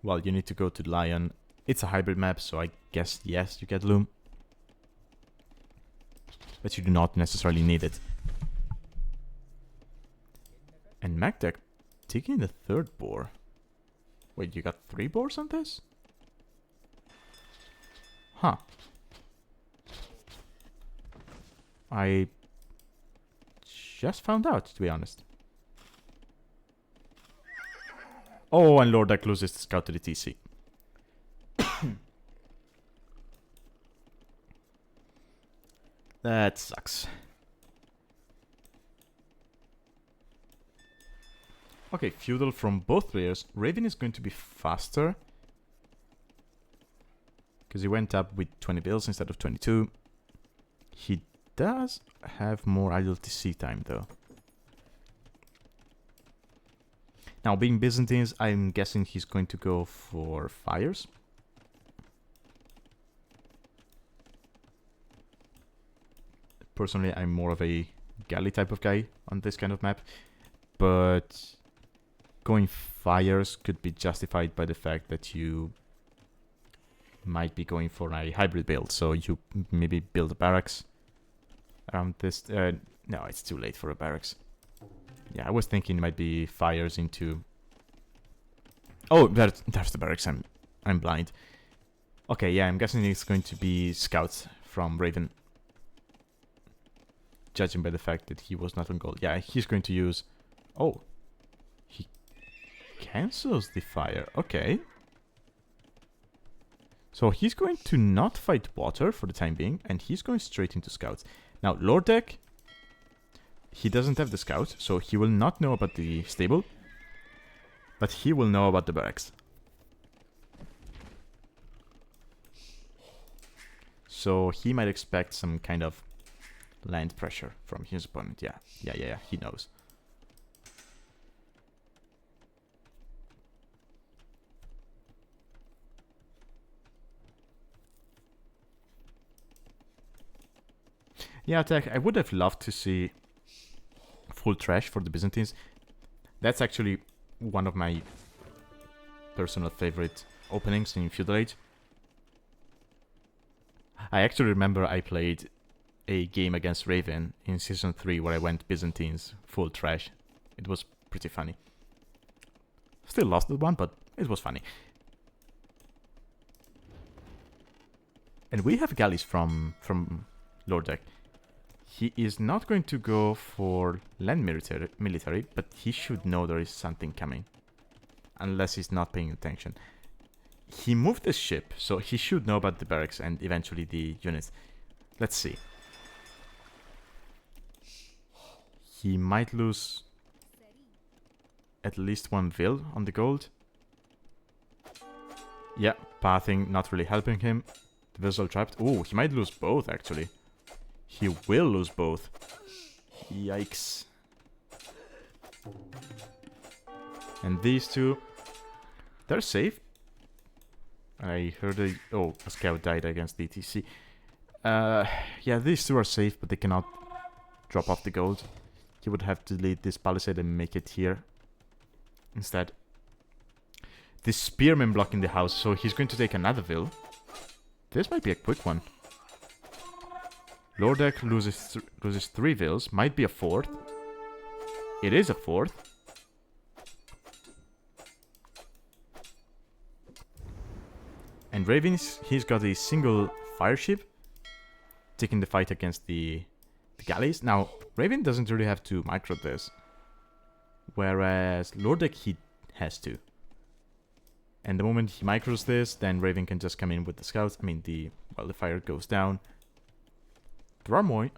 well, you need to go to Lion. It's a hybrid map, so I guess yes, you get loom, but you do not necessarily need it. And MacDeck taking the 3rd boar. Wait, you got 3 boars on this? Huh. I just found out, to be honest. Oh, and Loredek loses the scout to the TC. That sucks. Okay, feudal from both players. xRavyn is going to be faster, because he went up with 20 bills instead of 22. He does have more idle TC time though. Now, being Byzantines, I'm guessing he's going to go for fires. Personally, I'm more of a galley type of guy on this kind of map, but going fires could be justified by the fact that you might be going for a hybrid build, so you maybe build a barracks around this. No, it's too late for a barracks. Yeah, I was thinking it might be fires into... Oh, there's the barracks. I'm blind. Okay, yeah, I'm guessing it's going to be scouts from xRavyn, judging by the fact that he was not on gold. Yeah, he's going to use... Oh, he cancels the fire. Okay. So he's going to not fight water for the time being, and he's going straight into scouts. Now, Loredek, he doesn't have the scout, so he will not know about the stable, but he will know about the barracks. So he might expect some kind of land pressure from his opponent. Yeah, he knows. Yeah, Tech, I would have loved to see full trash for the Byzantines. That's actually one of my personal favorite openings in Feudal Age. I actually remember I played a game against xRavyn in Season 3 where I went Byzantines full trash. It was pretty funny. Still lost that one, but it was funny. And we have galleys from Loredek. He is not going to go for land military, but he should know there is something coming. Unless he's not paying attention. He moved the ship, so he should know about the barracks and eventually the units. Let's see. He might lose at least one vil on the gold. Yeah, pathing not really helping him. The vessel trapped. Oh, he might lose both actually. He will lose both. Yikes. And these two, they're safe. I heard a scout died against DTC. Yeah, these two are safe, but they cannot drop off the gold. He would have to lead this palisade and make it here instead. This spearman blocking the house, so he's going to take another vil. This might be a quick one. Loredek loses 3 vils, might be a 4th. It is a 4th. And Raven, he's got a single fire ship taking the fight against the galleys. Now, Raven doesn't really have to micro this, whereas Loredek, he has to. And the moment he micros this, then Raven can just come in with the scouts. I mean, the fire goes down. There are more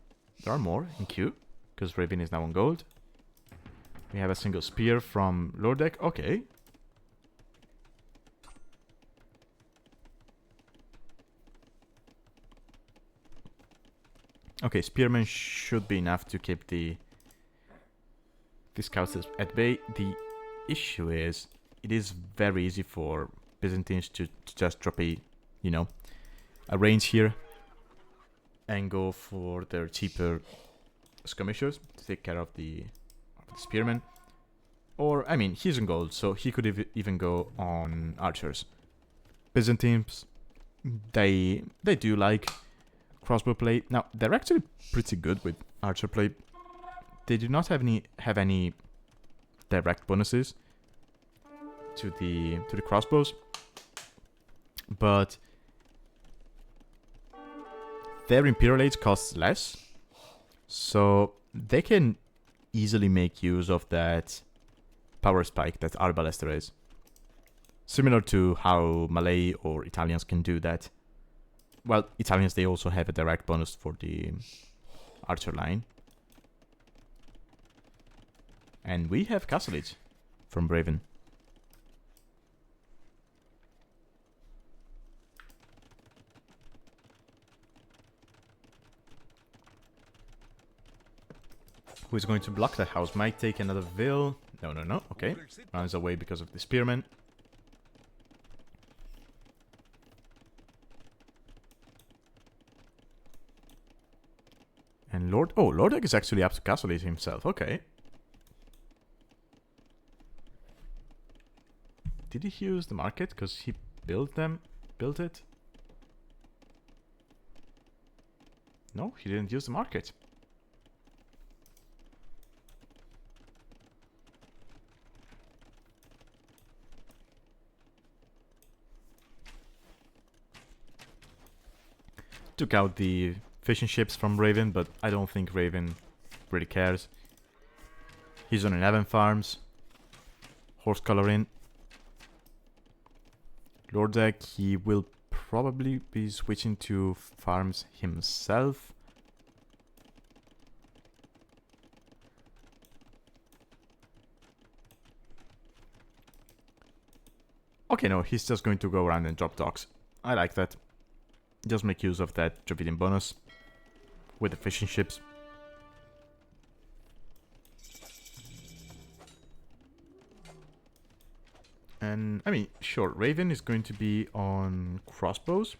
in queue, because Raven is now on gold. We have a single spear from Loredek. Okay. Okay, spearmen should be enough to keep the scouts at bay. The issue is, it is very easy for Byzantines to just drop a range here and go for their cheaper skirmishers to take care of the spearmen. Or, I mean, he's in gold, so he could even go on archers. Byzantines, they do like crossbow play. Now, they're actually pretty good with archer play. They do not have any direct bonuses to the crossbows, but their Imperial Age costs less, so they can easily make use of that power spike that Arbalester is. Similar to how Malay or Italians can do that. Well, Italians, they also have a direct bonus for the archer line. And we have Castle Age from Raven. Who is going to block that house? Might take another vil. No. Okay. Runs away because of the spearman. And Loredek is actually up to Castle Age himself. Okay. Did he use the market? Because he built it? No, he didn't use the market. Took out the fishing ships from Raven, but I don't think Raven really cares. He's on 11 farms. Horse coloring. Loredek, he will probably be switching to farms himself. Okay, no, he's just going to go around and drop docks. I like that. Just make use of that Dravidian bonus with the fishing ships. And, I mean, sure, Raven is going to be on crossbows.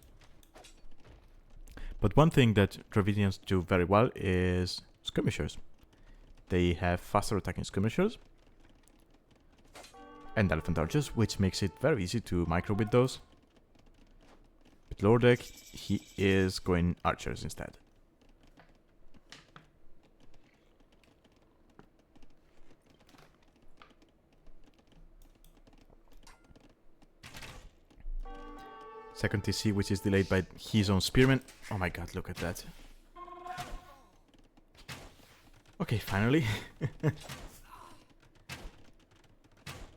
But one thing that Dravidians do very well is skirmishers. They have faster attacking skirmishers and elephant archers, which makes it very easy to micro with those. But Loredek, he is going archers instead. Second TC, which is delayed by his own spearman. Oh my god, look at that. Okay, finally.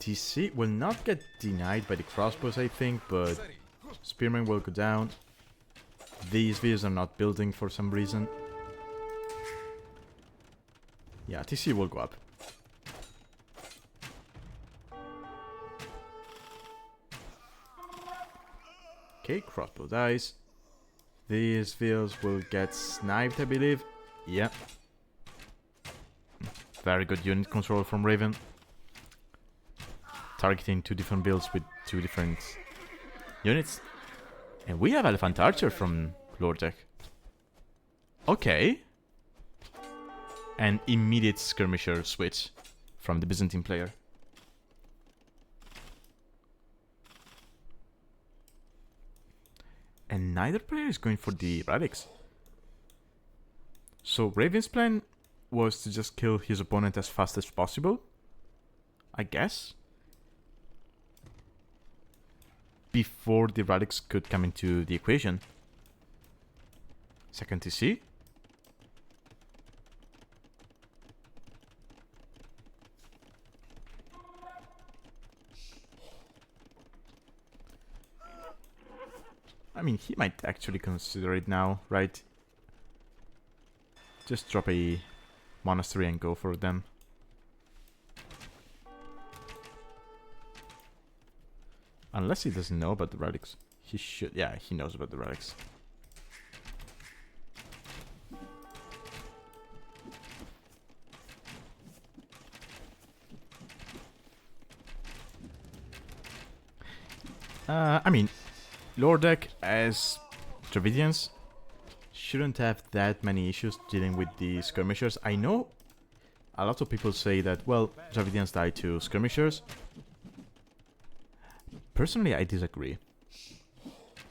TC will not get denied by the crossbows, I think, but Spearman will go down. These views are not building for some reason. Yeah, TC will go up. Okay, crossbow dies. These views will get sniped, I believe. Yeah. Very good unit control from Raven. Targeting two different builds with two different units. And we have Elephant Archer from Loredek. Okay. An immediate skirmisher switch from the Byzantine player. And neither player is going for the relics. So Raven's plan was to just kill his opponent as fast as possible, I guess, before the relics could come into the equation. Second TC. I mean, he might actually consider it now, right? Just drop a monastery and go for them. Unless he doesn't know about the relics. He should. Yeah, he knows about the relics. I mean, Loredek as Dravidians shouldn't have that many issues dealing with the skirmishers. I know a lot of people say that, well, Dravidians die to skirmishers. Personally, I disagree.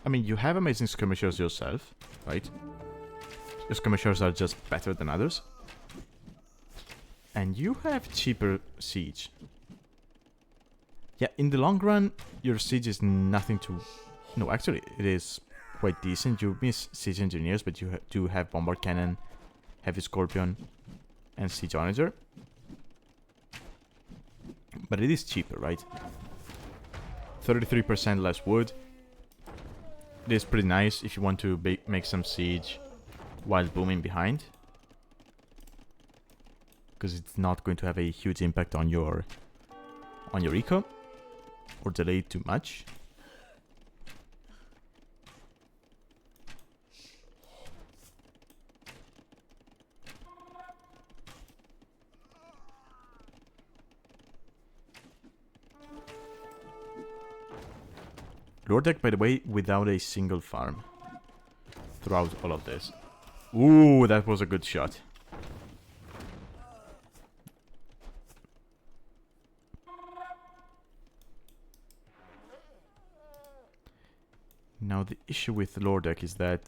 I mean, you have amazing skirmishers yourself, right? Your skirmishers are just better than others. And you have cheaper siege. Yeah, in the long run, your siege is nothing to... No, actually, it is quite decent. You miss siege engineers, but you do have bombard cannon, heavy scorpion, and siege onager. But it is cheaper, right? 33% less wood. It is pretty nice if you want to make some siege while booming behind, because it's not going to have a huge impact on your eco or delay it too much. Loredek, by the way, without a single farm throughout all of this. Ooh, that was a good shot. Now the issue with Loredek is that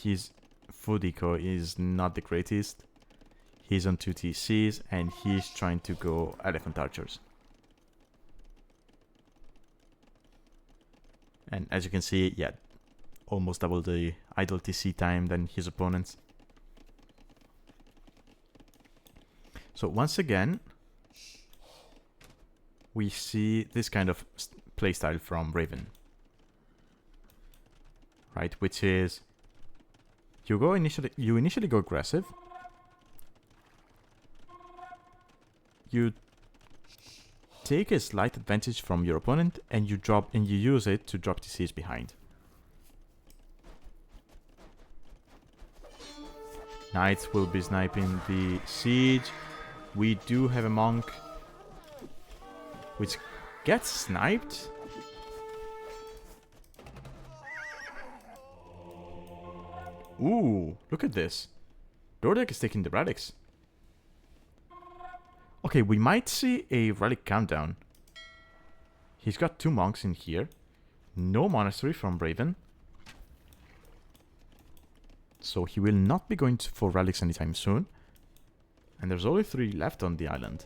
his food eco is not the greatest. He's on 2 TCs and he's trying to go Elephant Archers. And as you can see, yeah, almost double the idle TC time than his opponents. So once again, we see this kind of playstyle from Raven. Right, which is you initially go aggressive. You take a slight advantage from your opponent and you use it to drop TCs behind. Knights will be sniping the siege. We do have a monk which gets sniped. Ooh, look at this. Loredek is taking the relics. Okay, we might see a relic countdown. He's got 2 monks in here. No monastery from Raven. So he will not be going for relics anytime soon. And there's only 3 left on the island.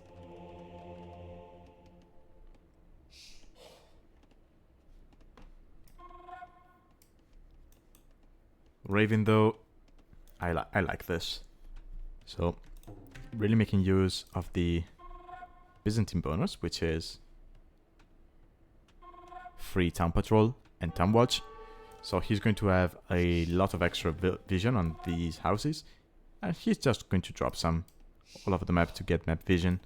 Raven, though, I like this. So, really making use of the Byzantine bonus, which is free town patrol and town watch. So he's going to have a lot of extra vision on these houses, and he's just going to drop some all over the map to get map vision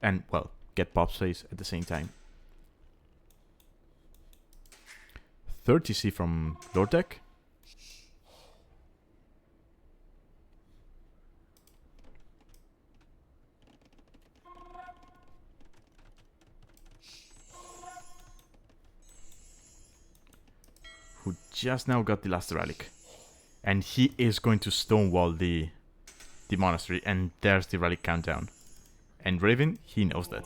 and, well, get pop space at the same time. 30C from Loredek. Who just now got the last relic. And he is going to stonewall the monastery, and there's the relic countdown. And xRavyn, he knows that.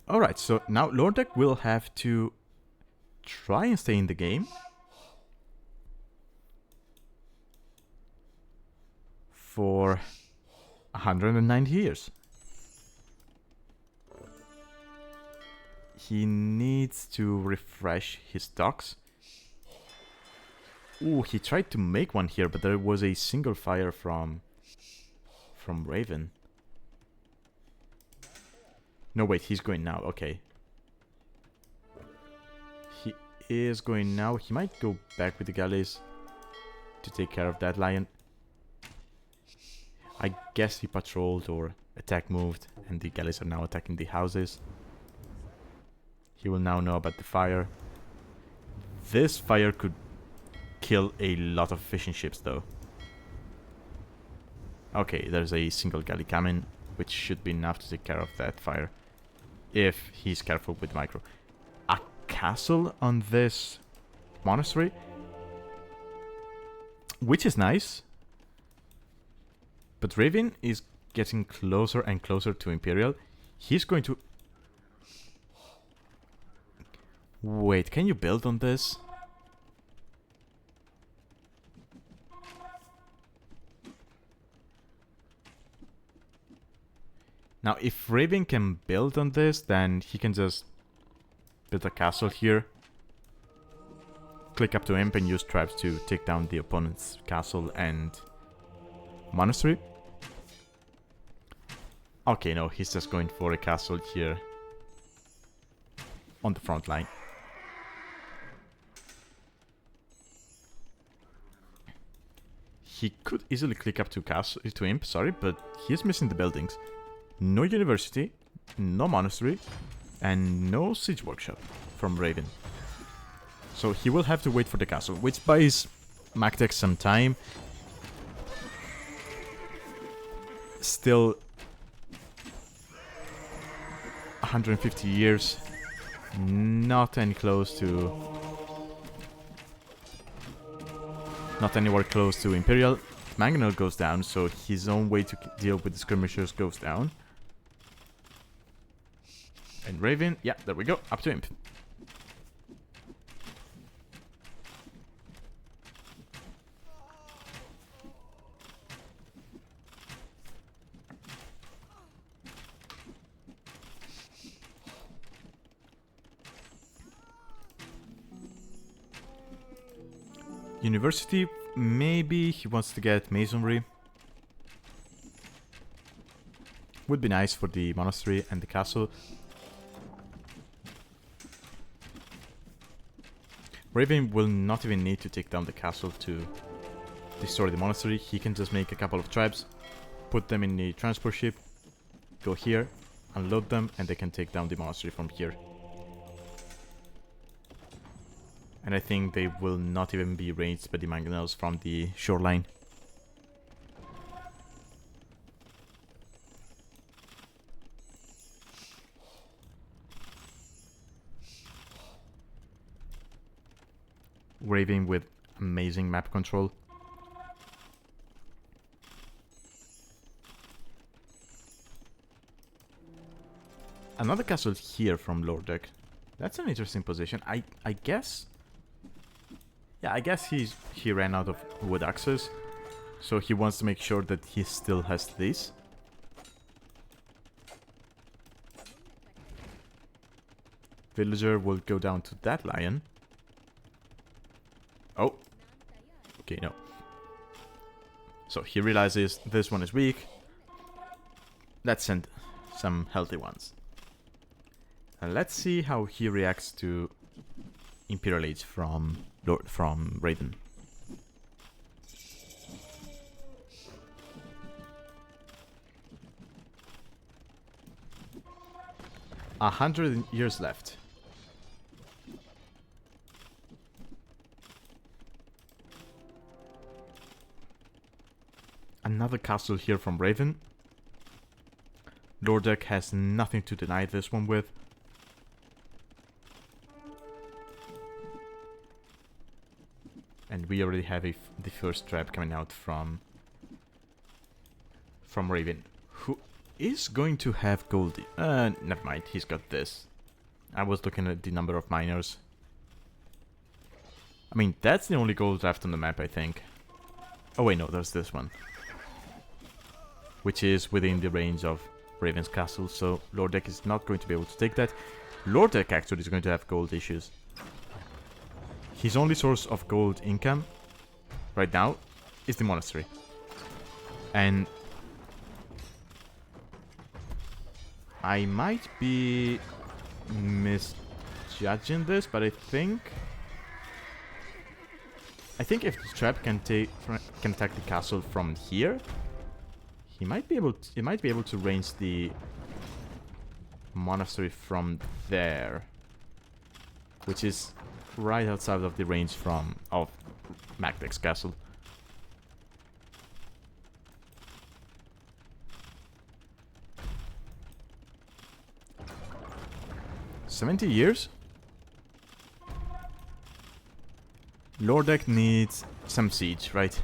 Alright, so now Loredek will have to try and stay in the game. For 190 years. He needs to refresh his stocks. Ooh, he tried to make one here, but there was a single fire from xRavyn. No, wait, he's going now. Okay. He is going now. He might go back with the galleys to take care of that lion. I guess he patrolled or attack moved, and the galleys are now attacking the houses. He will now know about the fire. This fire could kill a lot of fishing ships, though. Okay, there's a single galley coming, which should be enough to take care of that fire, if he's careful with micro. A castle on this monastery, which is nice. But xRavyn is getting closer and closer to Imperial. He's going to... Wait, can you build on this? Now, if xRavyn can build on this, then he can just build a castle here. Click up to imp and use traps to take down the opponent's castle and monastery. Okay, no, he's just going for a castle here on the front line. He could easily click up to castle to imp, sorry, but he's missing the buildings. No university, no monastery, and no siege workshop from xRavyn. So he will have to wait for the castle, which buys MacTech some time. Still 150 years, not any close to... Not anywhere close to Imperial. Mangonel goes down, so his own way to deal with the skirmishers goes down. And xRavyn, yeah, there we go, up to imp. University, maybe he wants to get masonry. Would be nice for the monastery and the castle. xRavyn will not even need to take down the castle to destroy the monastery. He can just make a couple of tribes, put them in the transport ship, go here, unload them, and they can take down the monastery from here. And I think they will not even be ranged by the mangonels from the shoreline. xRavyn with amazing map control. Another castle here from Loredek. That's an interesting position. I guess... Yeah, I guess he ran out of wood access, so he wants to make sure that he still has this. Villager will go down to that lion. Oh. Okay, no. So he realizes this one is weak. Let's send some healthy ones. And let's see how he reacts to Imperial Age from Raven. 100 years left. Another castle here from Raven. Loredek has nothing to deny this one with. And we already have the first trap coming out from Raven, who is going to have gold. Never mind, he's got this. I was looking at the number of miners. I mean, that's the only gold left on the map, I think. Oh wait, no, there's this one, which is within the range of Raven's castle, so Loredek is not going to be able to take that. Loredek actually is going to have gold issues. His only source of gold income right now is the monastery. And I might be misjudging this, but I think if the trap can attack the castle from here, he might be able to range the monastery from there, which is right outside of the range of Magdek's castle. $70 years? Loredek needs some siege, right?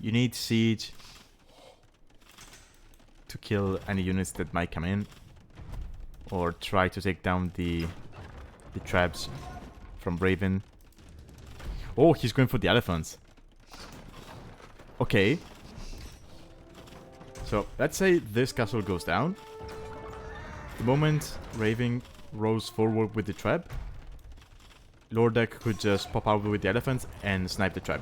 You need siege to kill any units that might come in, or try to take down the traps from Raven. Oh, he's going for the elephants. Okay. So let's say this castle goes down. The moment Raven rows forward with the trap, Loredek could just pop out with the elephants and snipe the trap.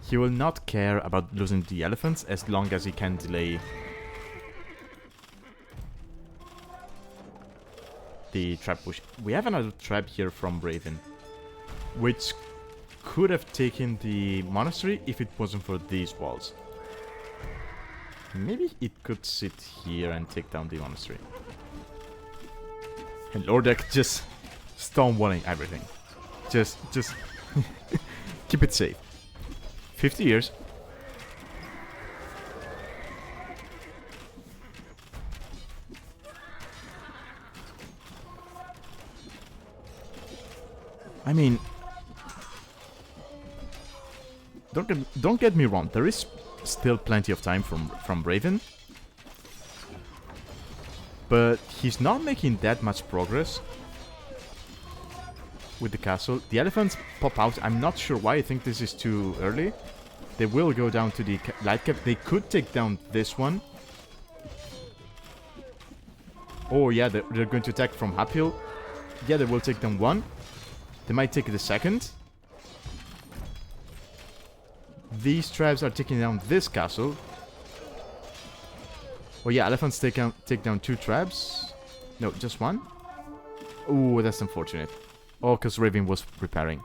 He will not care about losing the elephants as long as he can delay the trap push. We have another trap here from Raven, which could have taken the monastery if it wasn't for these walls. Maybe it could sit here and take down the monastery. And Loredek just stonewalling everything. Just keep it safe. 50 years. I mean, don't get me wrong. There is still plenty of time from Raven, but he's not making that much progress with the castle. The elephants pop out. I'm not sure why. I think this is too early. They will go down to the light cap. They could take down this one. Oh yeah, they're going to attack from uphill. Yeah, they will take down one. They might take the second. These tribes are taking down this castle. Oh yeah, elephants take down two tribes. No, just one. Oh, that's unfortunate. Oh, because Raven was preparing.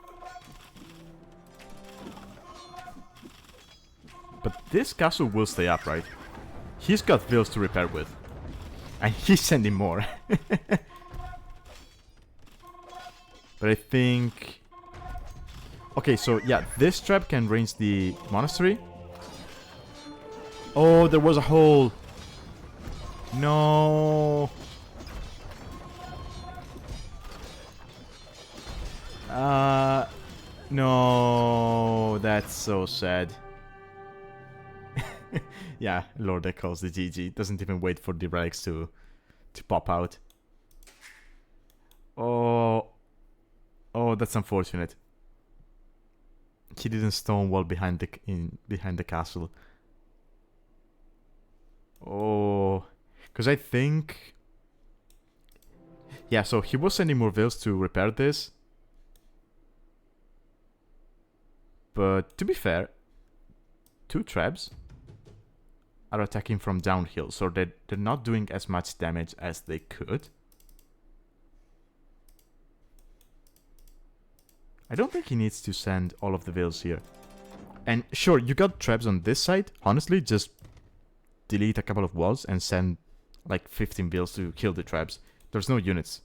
But this castle will stay up, right? He's got vills to repair with. And he's sending more. But I think... Okay, so yeah, this trap can range the monastery. Oh, there was a hole. No. No, that's so sad. Yeah, Loredek calls the GG. Doesn't even wait for the relics to pop out. Oh, that's unfortunate. He didn't stonewall behind the castle. Oh, because I think Yeah, so he was sending more Veils to repair this. But to be fair, 2 traps are attacking from downhill, so they're not doing as much damage as they could. I don't think he needs to send all of the Veils here. And sure, you got traps on this side. Honestly, just delete a couple of walls and send like 15 Veils to kill the traps. There's no units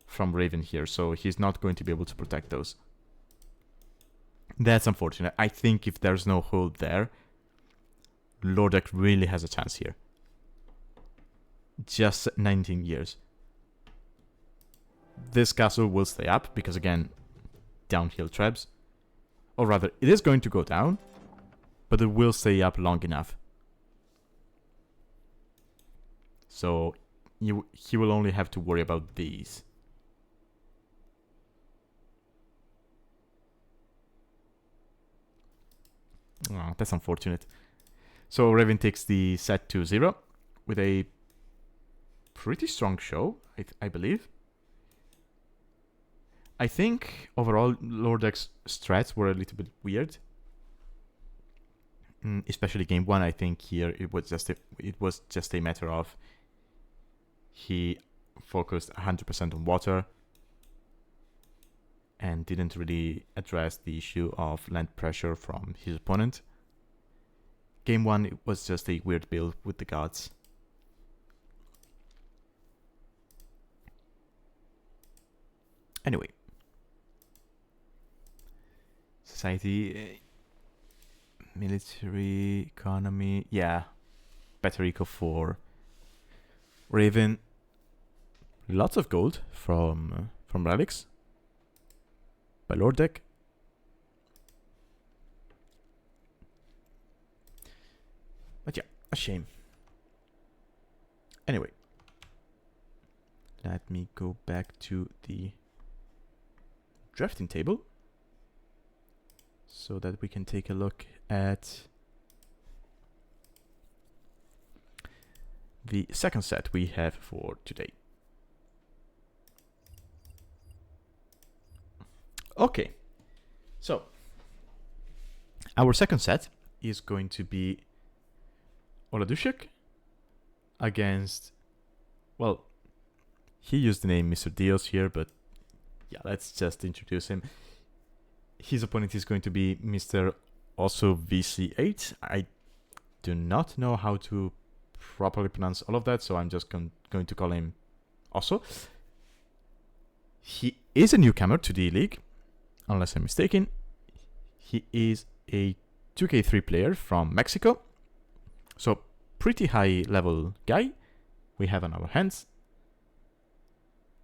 from Raven here, so he's not going to be able to protect those. That's unfortunate. I think if there's no hold there, Loredek really has a chance here. Just 19 years. This castle will stay up because, again, downhill traps. Or rather, it is going to go down, but it will stay up long enough. So he will only have to worry about these. Oh, that's unfortunate. So Raven takes the set to 0 with a pretty strong show, I believe. I think overall Loredek's strats were a little bit weird. Especially game 1, I think here it was just a matter of he focused 100% on water and didn't really address the issue of land pressure from his opponent. Game 1, it was just a weird build with the gods. Anyway. Society, military, economy, yeah. Better eco for Raven. Lots of gold from relics by Loredek. But yeah, a shame. Anyway, let me go back to the drafting table so that we can take a look at the second set we have for today. Okay, so our second set is going to be Oladushek against, well, he used the name Mr. Dios here, but yeah, let's just introduce him. His opponent is going to be MrOso8VC. I do not know how to properly pronounce all of that, so I'm just going to call him Oso. He is a newcomer to the league, unless I'm mistaken. He is a 2K3 player from Mexico. So, pretty high level guy we have on our hands.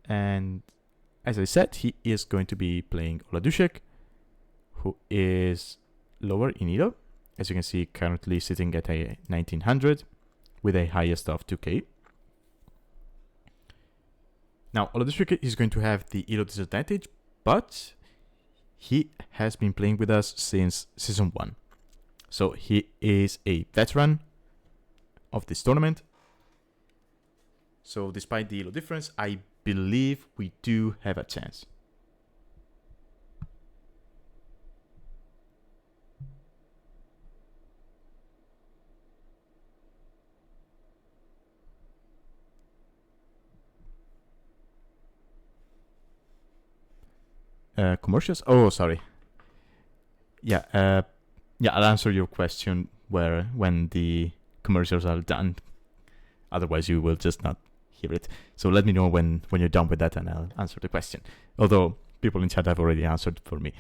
And as I said, he is going to be playing Oladushek, who is lower in Elo. As you can see, currently sitting at a 1900 with a highest of 2K. Now, Oladushek is going to have the Elo disadvantage, but he has been playing with us since Season 1. So he is a veteran of this tournament. So despite the Elo difference, I believe we do have a chance. Commercials? Oh, sorry. Yeah, I'll answer your question when the commercials are done. Otherwise, you will just not hear it. So let me know when you're done with that, and I'll answer the question. Although people in chat have already answered for me.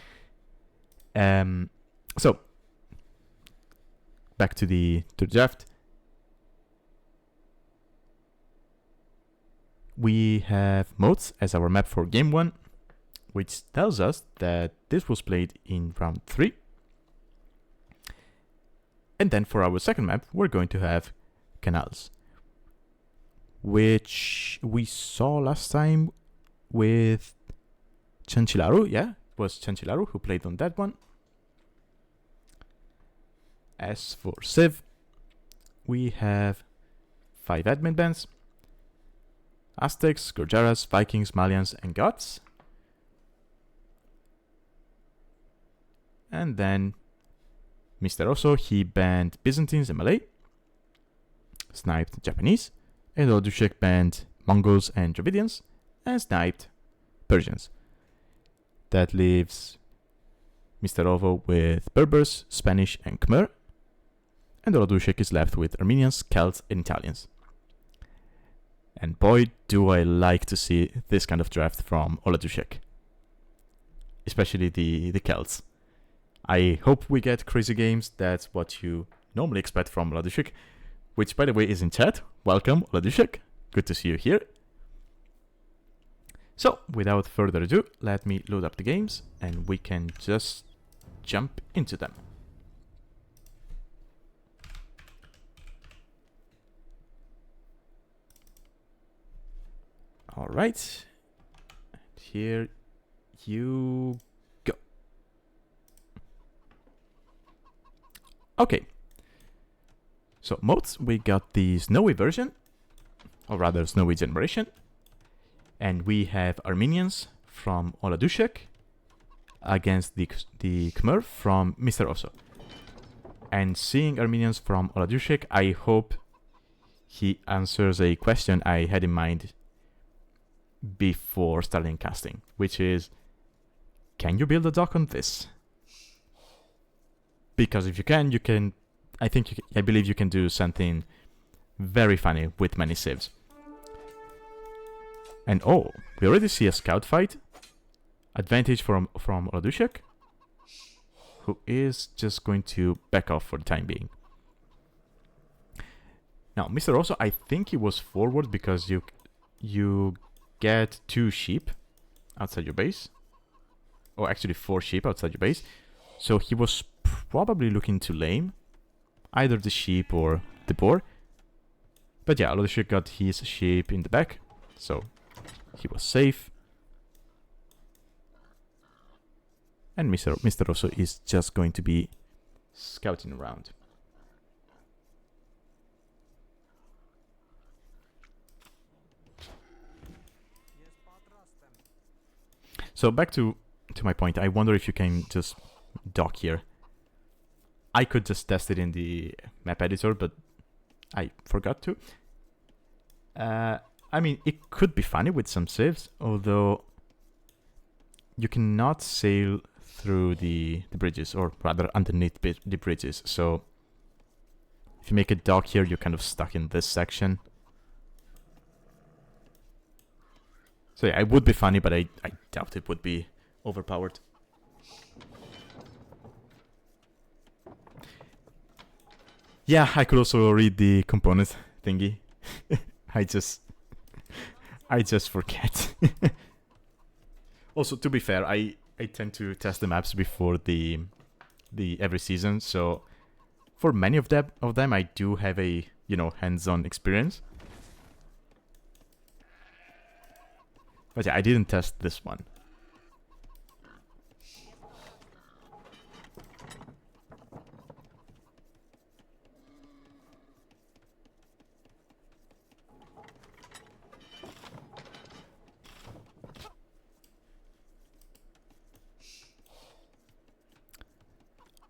So back to the draft. We have modes as our map for game 1, which tells us that this was played in round 3. And then for our second map, we're going to have canals, which we saw last time with Chanchilaru. Yeah, it was Chanchilaru who played on that one. As for Civ, we have 5 admin bans. Aztecs, Gurjaras, Vikings, Malians, and Goths. And then MrOso, he banned Byzantines and Malay, sniped Japanese, and Oladushek banned Mongols and Dravidians, and sniped Persians. That leaves MrOso with Berbers, Spanish, and Khmer, and Oladushek is left with Armenians, Celts, and Italians. And boy, do I like to see this kind of draft from Oladushek, especially the Celts. I hope we get crazy games. That's what you normally expect from Oladushek, which, by the way, is in chat. Welcome, Oladushek. Good to see you here. So, without further ado, let me load up the games, and we can just jump into them. All right. And here you go. Okay. So modes, we got the snowy version, or rather snowy generation. And we have Armenians from Oladushek against the Khmer from MrOso. And seeing Armenians from Oladushek, I hope he answers a question I had in mind before starting casting, which is, can you build a dock on this? Because if you can, I believe you can do something very funny with many civs. And oh, we already see a scout fight. Advantage from Oladushek, who is just going to back off for the time being. Now, MrOso, I think he was forward because you get 2 sheep outside your base. Or actually 4 sheep outside your base. So he was probably looking to lame either the sheep or the boar. But yeah, Oladushek got his sheep in the back, so he was safe. And MrOso is just going to be scouting around. So back to my point, I wonder if you can just dock here. I could just test it in the map editor, but I forgot to. I mean, it could be funny with some civs, although you cannot sail through the bridges, or rather underneath the bridges. So if you make a dock here, you're kind of stuck in this section. So yeah, it would be funny, but I doubt it would be overpowered. Yeah, I could also read the component thingy. I just forget. Also, to be fair, I tend to test the maps before the every season, so for many of them I do have a, you know, hands-on experience. But yeah, I didn't test this one.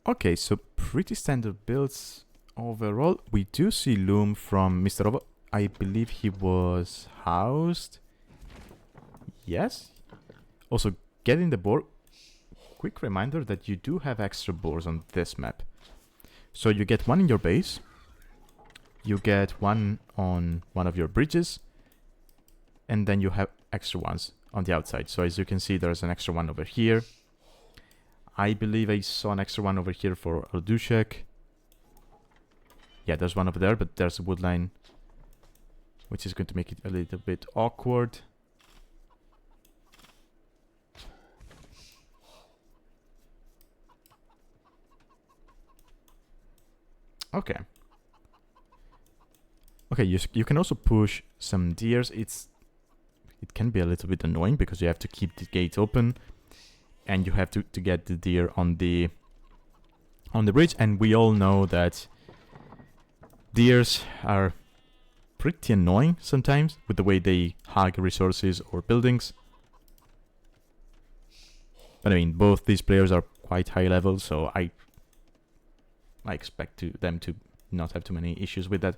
Okay, so pretty standard builds overall. We do see Loom from MrOso. I believe he was housed. Yes. Also, getting the boar. Quick reminder that you do have extra boars on this map. So you get one in your base. You get one on one of your bridges. And then you have extra ones on the outside. So as you can see, there's an extra one over here. I believe I saw an extra one over here for Oladushek. Yeah, there's one over there, but there's a wood line, which is going to make it a little bit awkward. Okay. Okay, you can also push some deers. It can be a little bit annoying because you have to keep the gate open. And you have to get the deer on the bridge, and we all know that deers are pretty annoying sometimes with the way they hug resources or buildings. But I mean, both these players are quite high level, so I expect them to not have too many issues with that.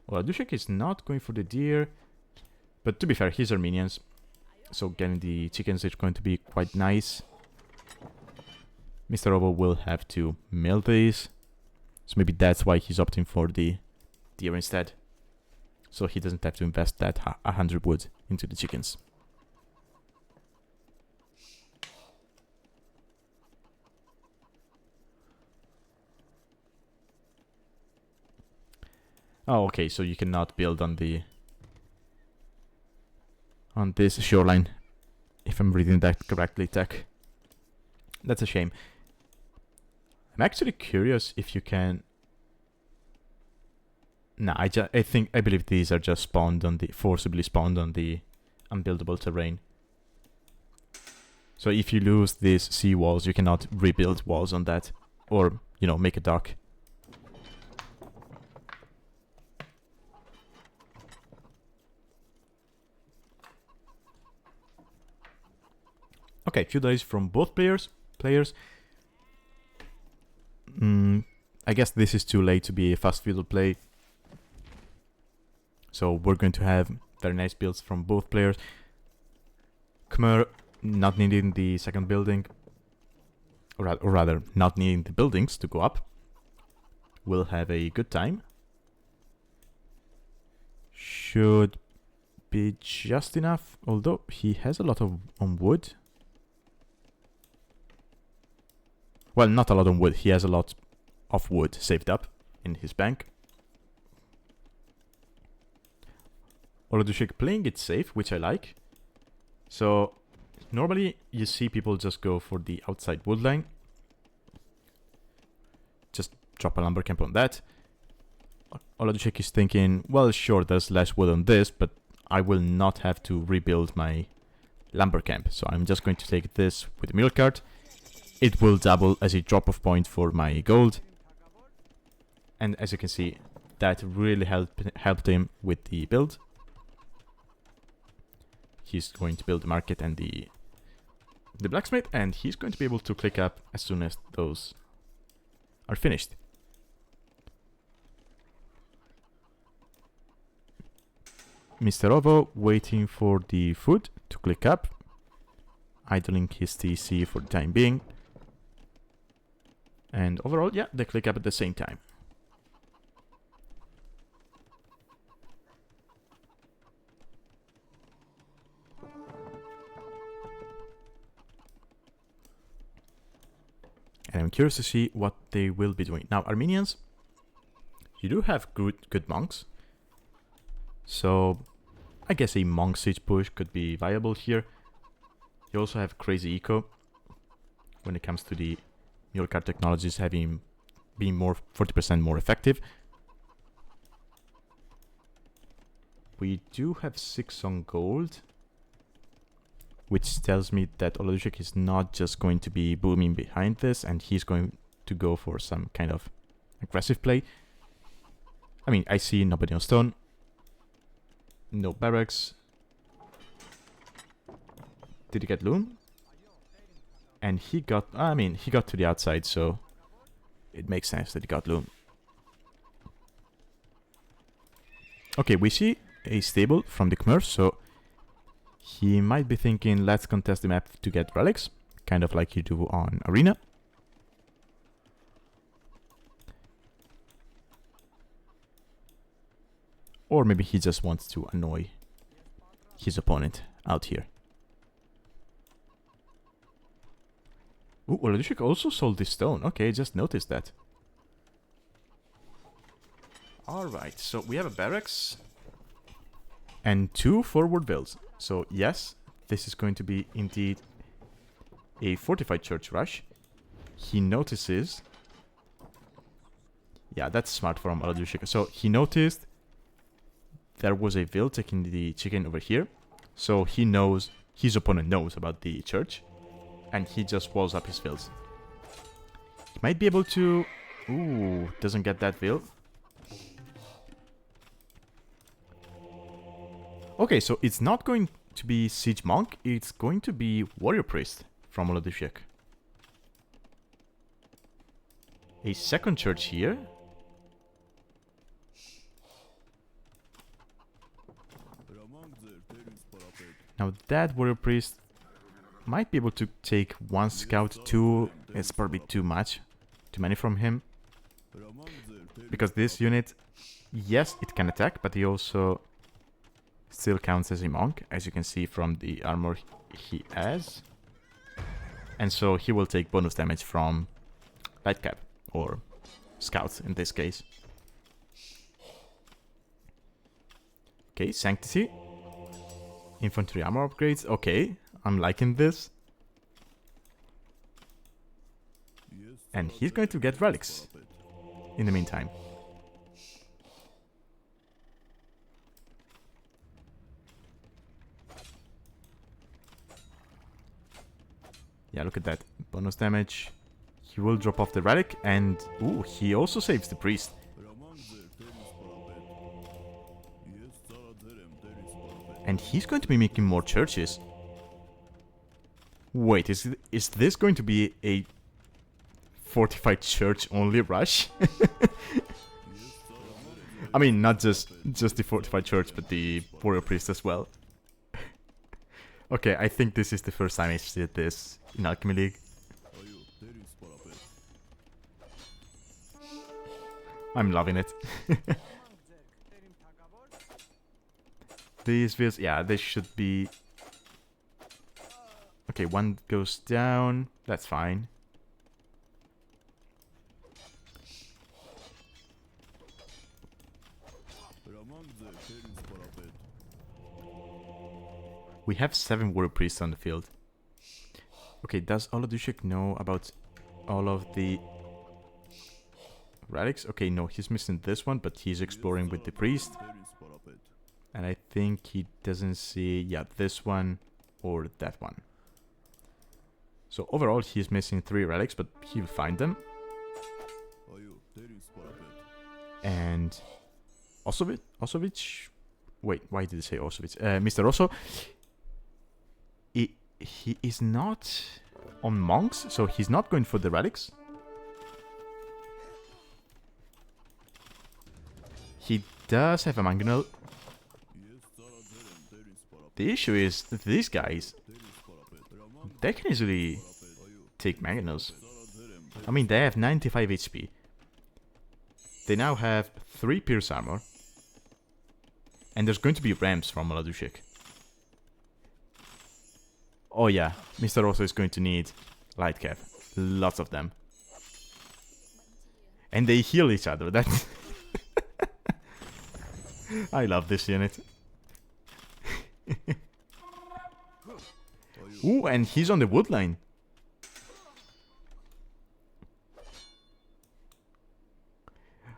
Oladushek is not going for the deer, but to be fair, he's Armenians, so getting the chickens is going to be quite nice. MrOso8VC will have to mill these, so maybe that's why he's opting for the deer instead, so he doesn't have to invest that 100 wood into the chickens. Oh, okay, so you cannot build on this shoreline, if I'm reading that correctly, Tech. That's a shame. I'm actually curious if you can. Nah, I believe these are just spawned on forcibly spawned on the unbuildable terrain. So if you lose these sea walls, you cannot rebuild walls on that, or you know, make a dock. Okay, few days from both players. I guess this is too late to be a fast fiddle play. So we're going to have very nice builds from both players. Khmer not needing the second building, or rather not needing the buildings to go up, will have a good time. Should be just enough, although he has a lot of on wood. Well, not a lot on wood, he has a lot of wood saved up in his bank. Oladushek playing it safe, which I like. So, normally you see people just go for the outside wood line. Just drop a lumber camp on that. Oladushek is thinking, well, sure, there's less wood on this, but I will not have to rebuild my lumber camp. So I'm just going to take this with the mule cart. It will double as a drop-off point for my gold. And as you can see, that really helped him with the build. He's going to build the market and the blacksmith, and he's going to be able to click up as soon as those are finished. MrOso8VC waiting for the food to click up, idling his TC for the time being. And overall, yeah, they click up at the same time. And I'm curious to see what they will be doing. Now, Armenians, you do have good monks. So, I guess a monk siege push could be viable here. You also have crazy eco when it comes to the mule cart technologies being more 40% more effective. We do have 6 on gold, which tells me that Oladushek is not just going to be booming behind this, and he's going to go for some kind of aggressive play. I mean, I see nobody on stone, no barracks. Did he get loom? And he got, he got to the outside, so it makes sense that he got loom. Okay, we see a stable from the Khmer, so he might be thinking, let's contest the map to get relics, kind of like you do on Arena. Or maybe he just wants to annoy his opponent out here. Ooh, Oladushek also sold this stone. Okay, just noticed that. Alright, so we have a barracks and 2 forward builds. So yes, this is going to be indeed a fortified church rush. He notices... Yeah, that's smart from Oladushek. So he noticed there was a vil taking the chicken over here. So he knows, his opponent knows about the church. And he just walls up his vils. He might be able to... Ooh, doesn't get that vil. Okay, so it's not going to be Siege Monk, it's going to be Warrior Priest from Oladushek. A second church here. Now that Warrior Priest might be able to take one scout, two. It's probably too much. Too many from him. Because this unit, yes, it can attack, but he also still counts as a monk, as you can see from the armor he has. And so he will take bonus damage from light cap, or scouts in this case. Okay, Sanctity. Infantry armor upgrades. Okay, I'm liking this. And he's going to get relics in the meantime. Yeah, look at that. Bonus damage. He will drop off the relic and... Ooh, he also saves the priest. And he's going to be making more churches. Wait, is this going to be a fortified church only rush? I mean, not just the fortified church, but the warrior priest as well. Okay, I think this is the first time I see this in Alchemy League. I'm loving it. These wheels, yeah, they should be... Okay, one goes down. That's fine. We have 7 warrior priests on the field. Okay, does Oladushek know about all of the relics? Okay, no, he's missing this one, but he's exploring with the priest. And I think he doesn't see, yeah, this one or that one. So overall, he's missing 3 relics, but he'll find them. And MrOso8VC. Wait, why did I say MrOso8VC? MrOso. He is not on monks, so he's not going for the relics. He does have a mangonel. The issue is that these guys, they can easily take mangonels. I mean, they have 95 HP. They now have 3 pierce armor. And there's going to be ramps from Oladushek. Oh yeah, MrOso is going to need light cap. Lots of them. And they heal each other. That's... I love this unit. Ooh, and he's on the wood line.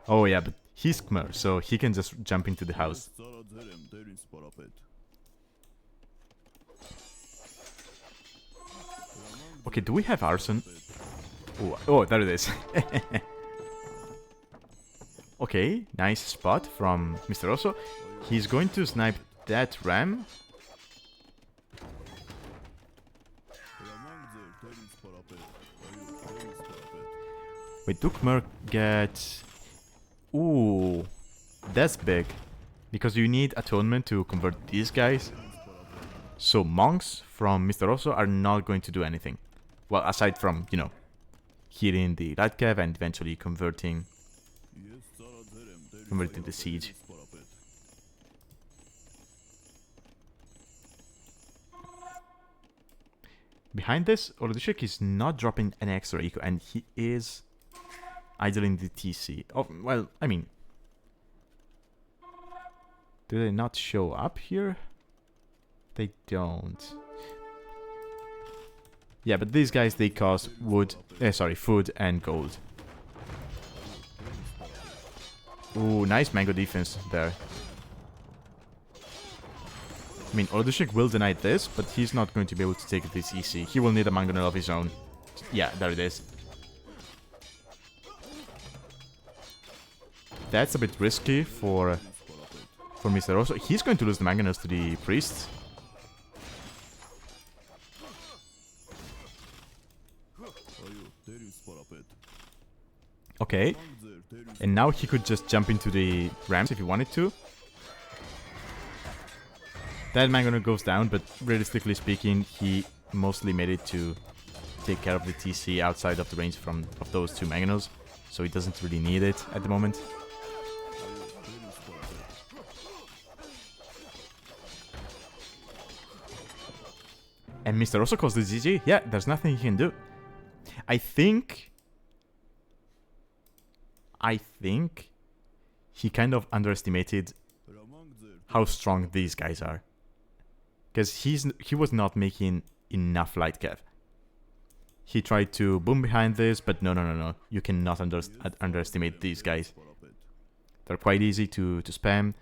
Oh yeah, but he's Khmer, so he can just jump into the house. Okay, do we have arson? Ooh, oh, there it is. Okay, nice spot from MrOso. He's going to snipe that ram. Wait, do Khmer get... Ooh, that's big. Because you need atonement to convert these guys. So monks from MrOso are not going to do anything. Well, aside from, you know, healing the light cav and eventually converting the siege. Behind this, Oladushek is not dropping an extra eco, and he is idling the TC. Oh, well, I mean, do they not show up here? They don't. Yeah, but these guys, they cost wood, food and gold. Ooh, nice mango defense there. I mean, Oladushek will deny this, but he's not going to be able to take this easy. He will need a mangonel of his own. Yeah, there it is. That's a bit risky for for MrOso. He's going to lose the mangonels to the priest. Okay. And now he could just jump into the ramps if he wanted to. That mangonel goes down, but realistically speaking, he mostly made it to take care of the TC outside of the range of those two mangonels. So he doesn't really need it at the moment. And MrOso calls the GG. Yeah, there's nothing he can do. I think he kind of underestimated how strong these guys are. Because he was not making enough light cav. He tried to boom behind this, but no. You cannot underestimate these guys. They're quite easy to spam.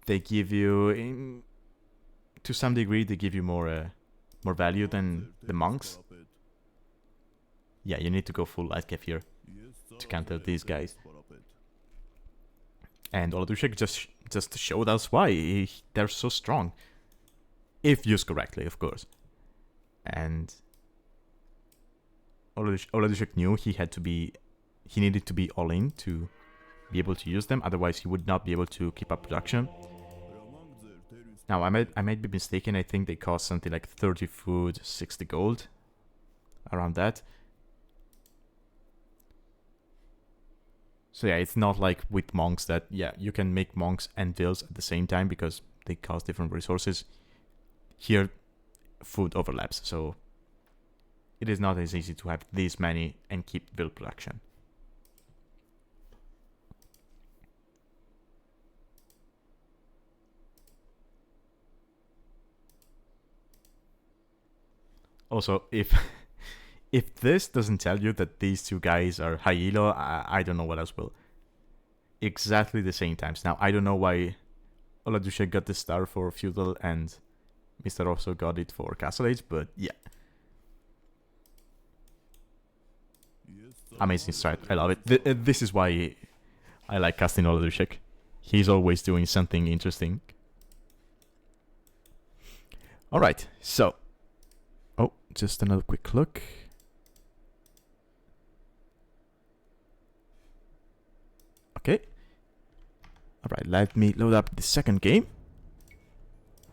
They give you, to some degree, they give you more value than the monks. Yeah, you need to go full light cav here to counter these guys. And Oladushek just showed us why they're so strong. If used correctly, of course. And Oladushek knew he needed to be all in to be able to use them, otherwise he would not be able to keep up production. Now I might be mistaken, I think they cost something like 30 food, 60 gold. Around that. So yeah, it's not like with monks that, yeah, you can make monks and vills at the same time because they cost different resources. Here, food overlaps, so it is not as easy to have this many and keep vill production. Also, if this doesn't tell you that these two guys are high elo, I don't know what else will. Exactly the same times. Now, I don't know why Oladushek got the star for feudal and MrOso got it for Castle Age, but yeah. Amazing strat. I love it. This is why I like casting Oladushek. He's always doing something interesting. Alright, so. Oh, just another quick look. Okay. Alright, let me load up the second game.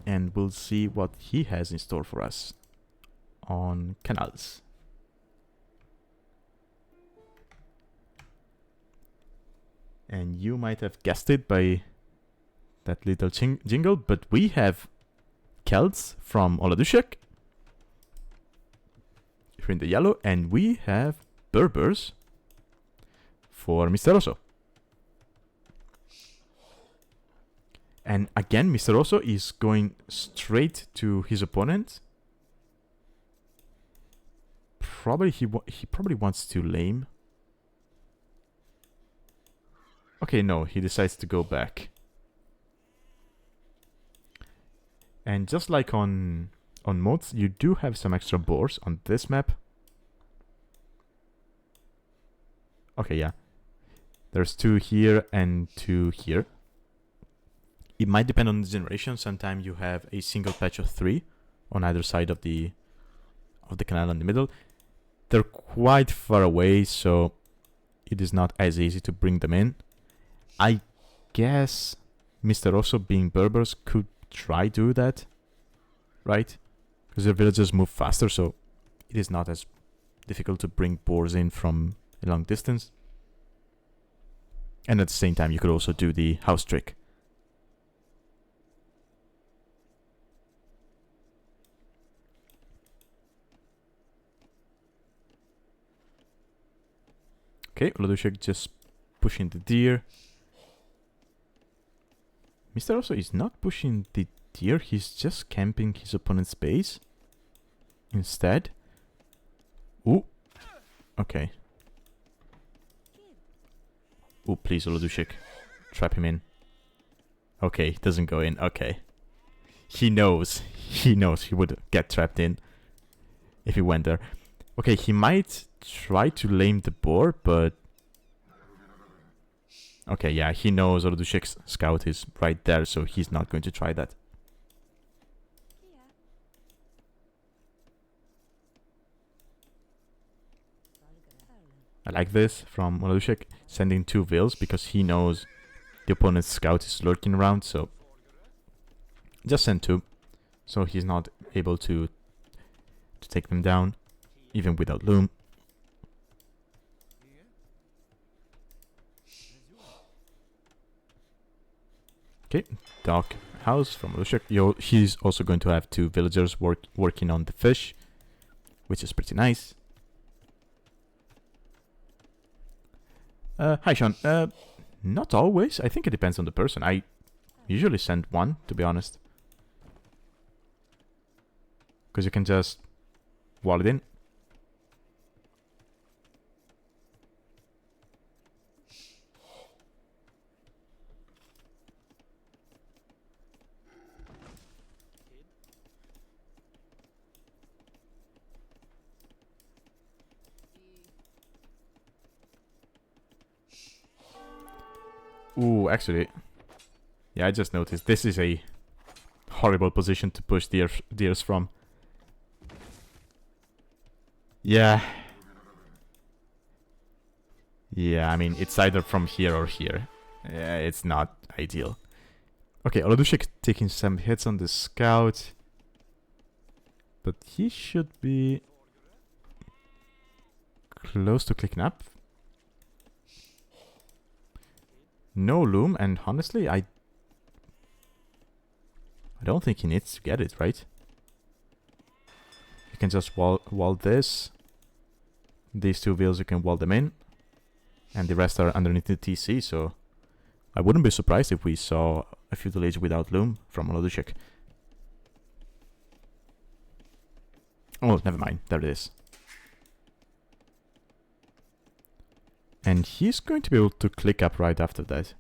And we'll see what he has in store for us on canals. And you might have guessed it by that little jingle, but we have Celts from Oladushek here in the yellow, and we have Berbers for MrOso. And again, MrOso is going straight to his opponent. He probably wants to lame. Okay, no, he decides to go back. And just like on mods, you do have some extra boars on this map. Okay, yeah. There's 2 here and 2 here. It might depend on the generation. Sometimes you have a single patch of 3 on either side of the canal in the middle. They're quite far away, so it is not as easy to bring them in. I guess MrOso, being Berbers, could try do that, right? Because their villages move faster, so it is not as difficult to bring boars in from a long distance. And at the same time, you could also do the house trick. Okay, Oladushek just pushing the deer. MrOso is not pushing the deer, he's just camping his opponent's base instead. Ooh. Okay. Ooh, please, Oladushek. Trap him in. Okay, he doesn't go in. Okay. He knows he would get trapped in if he went there. Okay, he might try to lame the boar, but Okay, yeah, he knows Oladushek's scout is right there, so he's not going to try that. I like this from Oladushek, sending 2 Veils because he knows the opponent's scout is lurking around, so just send 2, so he's not able to take them down, even without Loom. Okay, Dark House from Oladushek. He's also going to have 2 villagers working on the fish, which is pretty nice. Hi Sean. Not always. I think it depends on the person. I usually send 1, to be honest. Because you can just wall it in. Ooh, actually, yeah, I just noticed this is a horrible position to push deers from. Yeah. Yeah, I mean, it's either from here or here. Yeah, it's not ideal. Okay, Oladushek taking some hits on the scout. But he should be close to clicking up. No Loom, and honestly, I don't think he needs to get it, right? You can just wall this. These 2 wheels, you can wall them in. And the rest are underneath the TC, so I wouldn't be surprised if we saw a Feudal Age without Loom from Oladushek. Oh, never mind. There it is. And he's going to be able to click up right after that.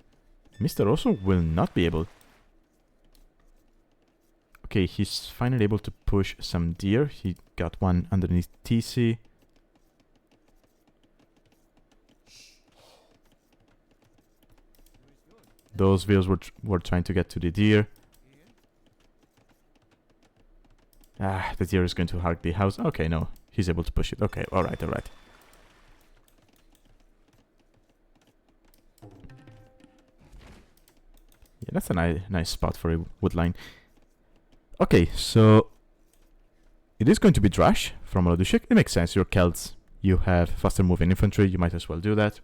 MrOso will not be able. Okay, he's finally able to push some deer. He got 1 underneath TC. Those wheels were trying to get to the deer. Ah, the deer is going to hug the house. Okay, no. He's able to push it. Okay, alright, alright. Yeah, that's a nice spot for a woodline. Okay, so it is going to be Drash from Oladushek. It makes sense. You're Celts. You have faster moving infantry. You might as well do that.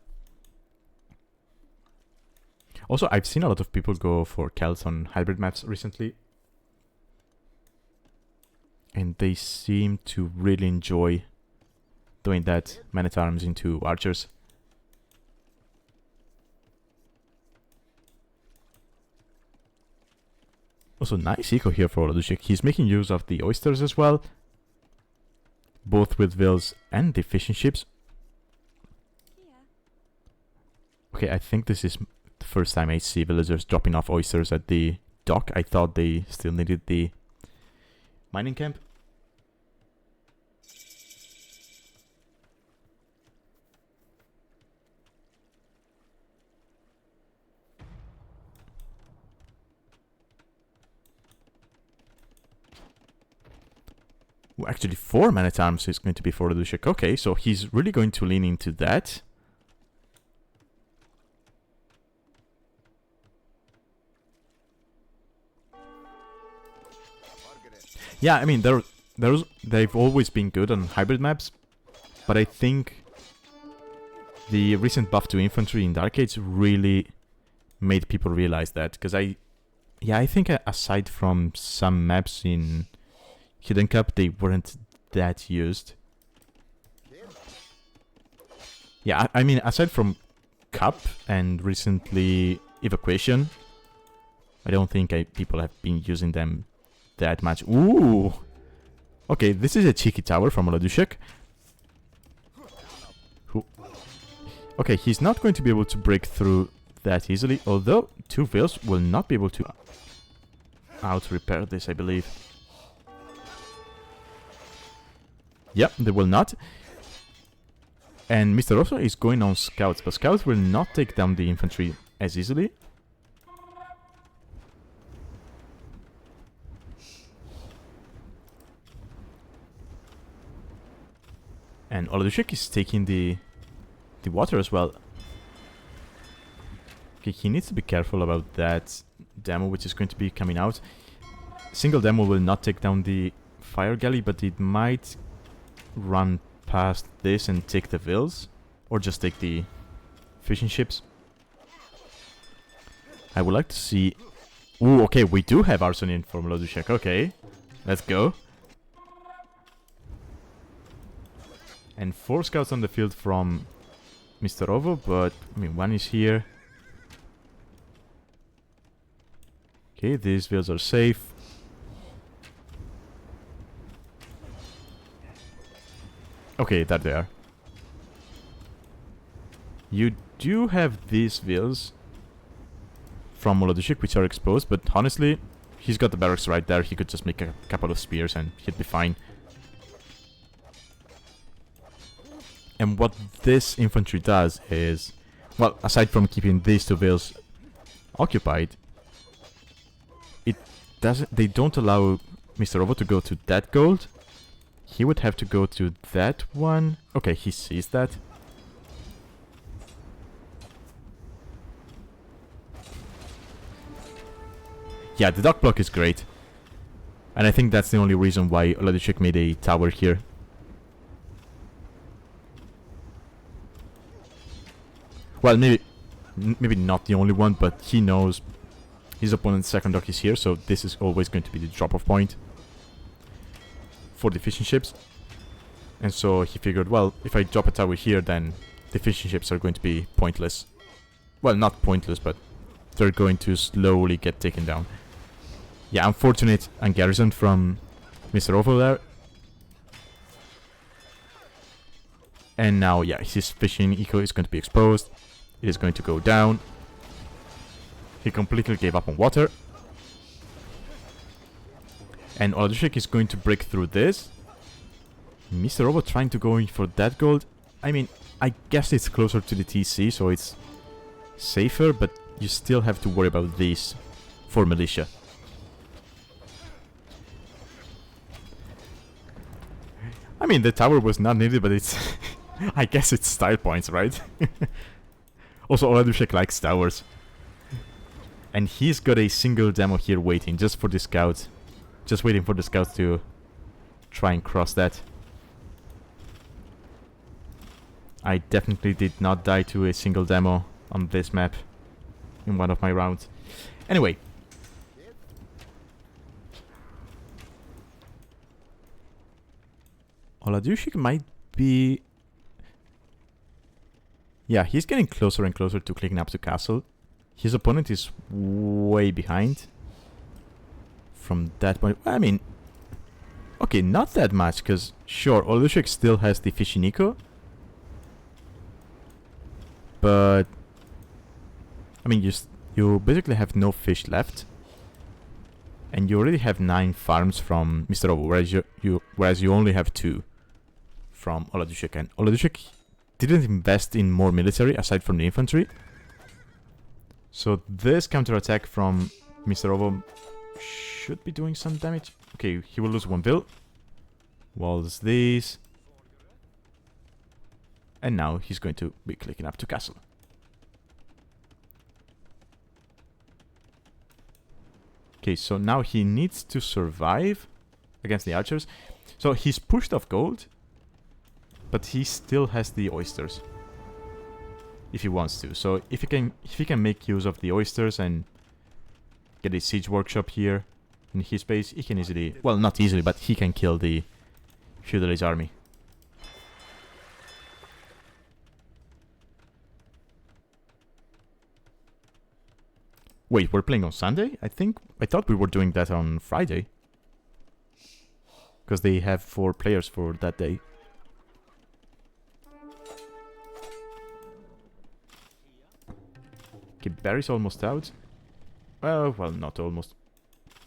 Also, I've seen a lot of people go for Celts on hybrid maps recently. And they seem to really enjoy doing that. Man-at-Arms into archers. Also, nice eco here for Oladushek. He's making use of the oysters as well. Both with Vils and the fishing ships. Okay, I think this is the first time I see villagers dropping off oysters at the dock. I thought they still needed the mining camp. Ooh, actually, 4 man-at-arms is going to be for Oladushek. Okay, so he's really going to lean into that. Yeah, I mean, they've always been good on hybrid maps, but I think the recent buff to infantry in Dark Age really made people realize that. Because I think aside from some maps in Hidden Cup, they weren't that used. Yeah, I mean, aside from Cup and recently Evacuation, I don't think people have been using them that much. Ooh! Okay, this is a cheeky tower from Oladushek. Okay, he's not going to be able to break through that easily, although 2 Veils will not be able to out-repair this, I believe. Yep, they will not. And MrOso is going on scouts, but scouts will not take down the infantry as easily. And Oladushek is taking the water as well. Okay, he needs to be careful about that demo which is going to be coming out. Single demo will not take down the fire galley, but it might run past this and take the vills, or just take the fishing ships. I would like to see... Ooh, okay, we do have arson in from Loredek. Okay, let's go. And 4 scouts on the field from MrOso, but I mean, 1 is here. Okay, these vills are safe. Okay, there they are. You do have these vills from Oladushek which are exposed, but honestly, he's got the barracks right there. He could just make a couple of spears and he'd be fine. And what this infantry does is, well, aside from keeping these 2 vills occupied, they don't allow MrOso to go to that gold. He would have to go to that one. Okay, he sees that. Yeah, the dock block is great. And I think that's the only reason why Oladushek made a tower here. Well, maybe not the only one, but he knows his opponent's second dock is here, so this is always going to be the drop-off point for the fishing ships. And so he figured, well, if I drop a tower here, then the fishing ships are going to be pointless. Well, not pointless, but they're going to slowly get taken down. Yeah, unfortunate ungarrison from MrOso there. And now, yeah, his fishing eco is going to be exposed. It is going to go down. He completely gave up on water. And Oladushek is going to break through this. MrOso trying to go in for that gold. I mean, I guess it's closer to the TC, so it's safer, but you still have to worry about these for militia. I mean, the tower was not needed, but it's... I guess it's style points, right? Also, Oladushek likes towers. And he's got a single demo here waiting, just for the scouts. Just waiting for the scouts to try and cross that. I definitely did not die to a single demo on this map in one of my rounds. Anyway. Oladushek might be... Yeah, he's getting closer and closer to clicking up to castle. His opponent is way behind. From that point... I mean... Okay, not that much, because... Sure, Oladushek still has the fishing eco. But... I mean, you basically have no fish left. And you already have 9 farms from MrOso, whereas you only have 2 from Oladushek. And Oladushek didn't invest in more military aside from the infantry. So this counterattack from MrOso should be doing some damage. Okay, he will lose 1 bill. Walls these. And now he's going to be clicking up to castle. Okay, so now he needs to survive against the archers. So he's pushed off gold, but he still has the oysters if he wants to. So if he can make use of the oysters and get a siege workshop here in his base, he can easily, well, not easily, but he can kill the feudalist army. Wait, we're playing on Sunday? I thought we were doing that on Friday. Because they have 4 players for that day. Okay, Barry's almost out. Well, not almost.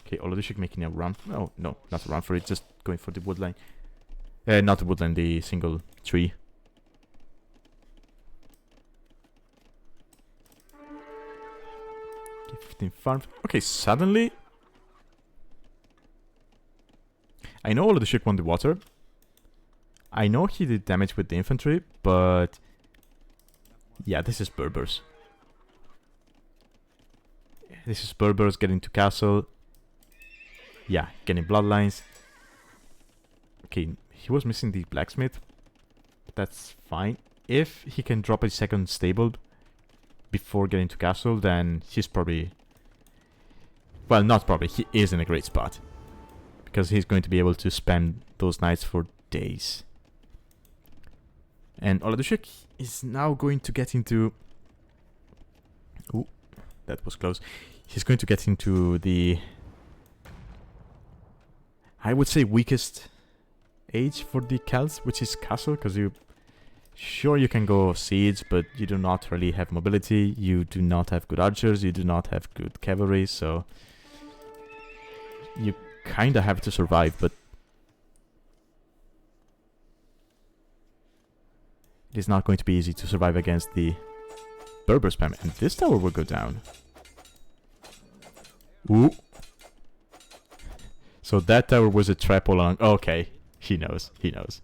Okay, Oladushek making a run. Oh, no, not a run for it, just going for the woodline. Not the woodline, the single tree. Okay, 15 farms. Okay, suddenly... I know Oladushek won the water. I know he did damage with the infantry, but... Yeah, this is Berbers. This is Berbers getting to castle. Yeah, getting bloodlines. Okay, he was missing the blacksmith. But that's fine. If he can drop a second stable before getting to castle, then he's probably... Well, not probably. He is in a great spot. Because he's going to be able to spam those knights for days. And Oladushek is now going to get into... Ooh, that was close. He's going to get into the... I would say weakest age for the Celts, which is castle, because you... Sure, you can go siege, but you do not really have mobility, you do not have good archers, you do not have good cavalry, so... You kinda have to survive, but... It is not going to be easy to survive against the Berber spam, and this tower will go down. Ooh. So that tower was a trap all along. Okay, he knows, he knows.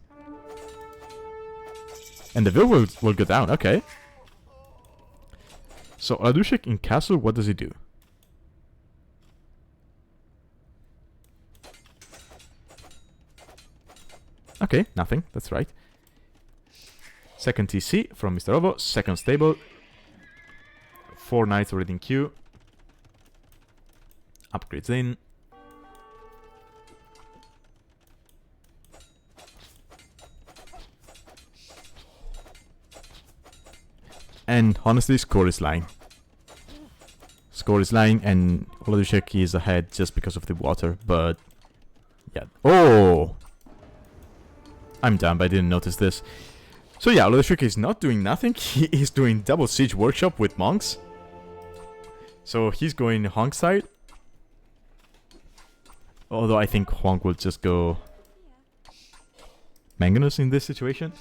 And the Vil will go down, okay. So Oladushek in castle, what does he do? Okay, nothing, that's right. Second TC from MrOso, second stable. 4 knights already in queue. Upgrades in. And honestly, score is lying. Score is lying, and Oladushek is ahead just because of the water, but... Yeah. Oh! I'm dumb, I didn't notice this. So yeah, Oladushek is not doing nothing, he is doing double siege workshop with monks. So he's going Honk side. Although I think Honk will just go Manganus in this situation.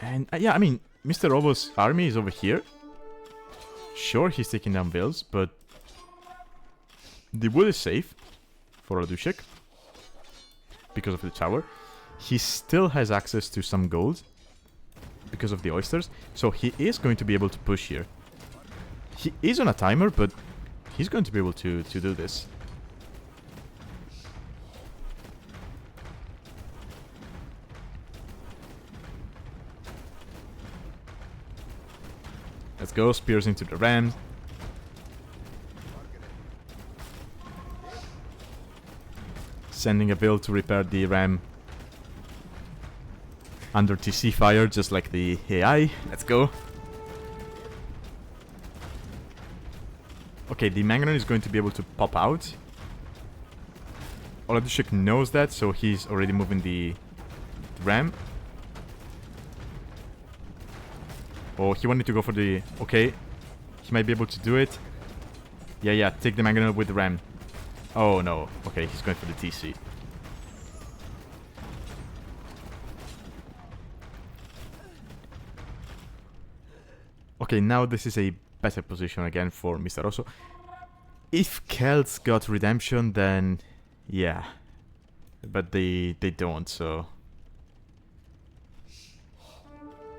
And yeah, I mean, MrOso's army is over here. Sure, he's taking down Vils, but the wood is safe for Oladushek because of the tower. He still has access to some gold because of the oysters, so he is going to be able to push here. He is on a timer, but he's going to be able to do this. Let's go, spears into the ram. Sending a build to repair the ram under TC fire, just like the AI. Let's go. Okay, the Manganon is going to be able to pop out. Oladushek knows that, so he's already moving the ram. Oh, he wanted to go for the... Okay, he might be able to do it. Yeah, take the Manganon with the ram. Oh no, okay, he's going for the TC. Okay, now this is a better position again for MrOso. If Celts got redemption, then yeah. But they don't, so...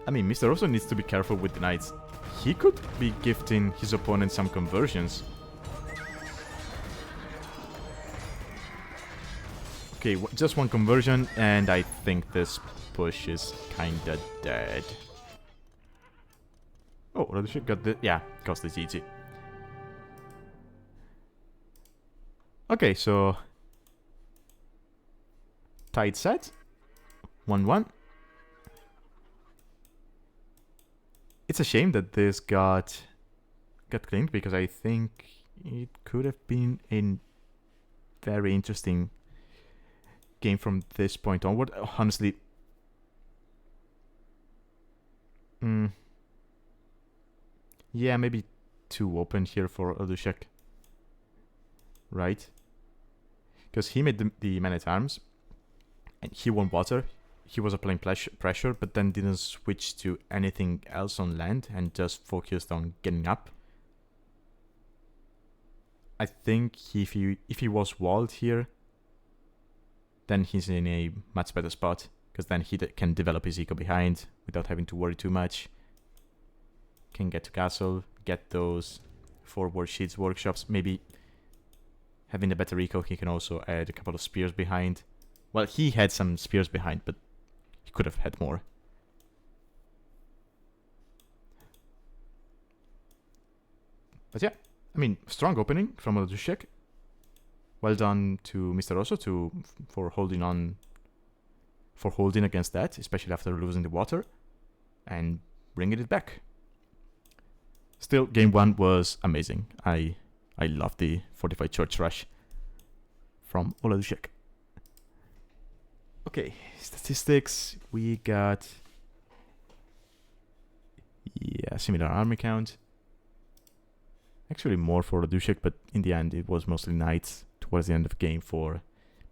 I mean, MrOso needs to be careful with the knights. He could be gifting his opponent some conversions. Okay, just one conversion, and I think this push is kinda dead. Oh, Oladushek got the... Yeah, cost the GG. Okay, so... Tight set. 1-1. It's a shame that this got cleaned, because I think it could have been a very interesting game from this point onward. Honestly, yeah, maybe too open here for Oladushek, right? Because he made the man-at-arms and he won water. he was applying pressure, but then didn't switch to anything else on land and just focused on getting up. I think if he was walled here, then he's in a much better spot, because then he can develop his eco behind without having to worry too much. Can get to castle, get those forward sheets workshops. Maybe having a better eco, he can also add a couple of spears behind. Well, he had some spears behind, but he could have had more. But yeah, I mean, strong opening from Oladushek. Well done to MrOso for holding against that, especially after losing the water, and bringing it back. Still, game 1 was amazing. I love the fortified church rush from Oladushek. Okay, statistics. We got similar army count. Actually more for Oladushek, but in the end it was mostly knights towards the end of the game for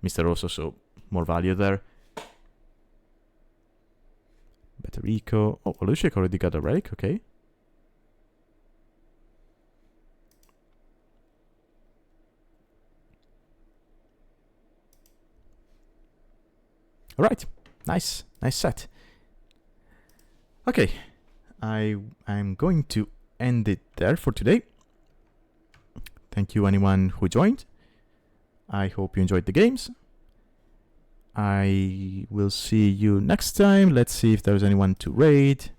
MrOso, so more value there. Better eco. Oh, Oladushek already got a relic, okay. Alright, nice set. Okay, I'm going to end it there for today. Thank you anyone who joined. I hope you enjoyed the games. I will see you next time. Let's see if there's anyone to raid.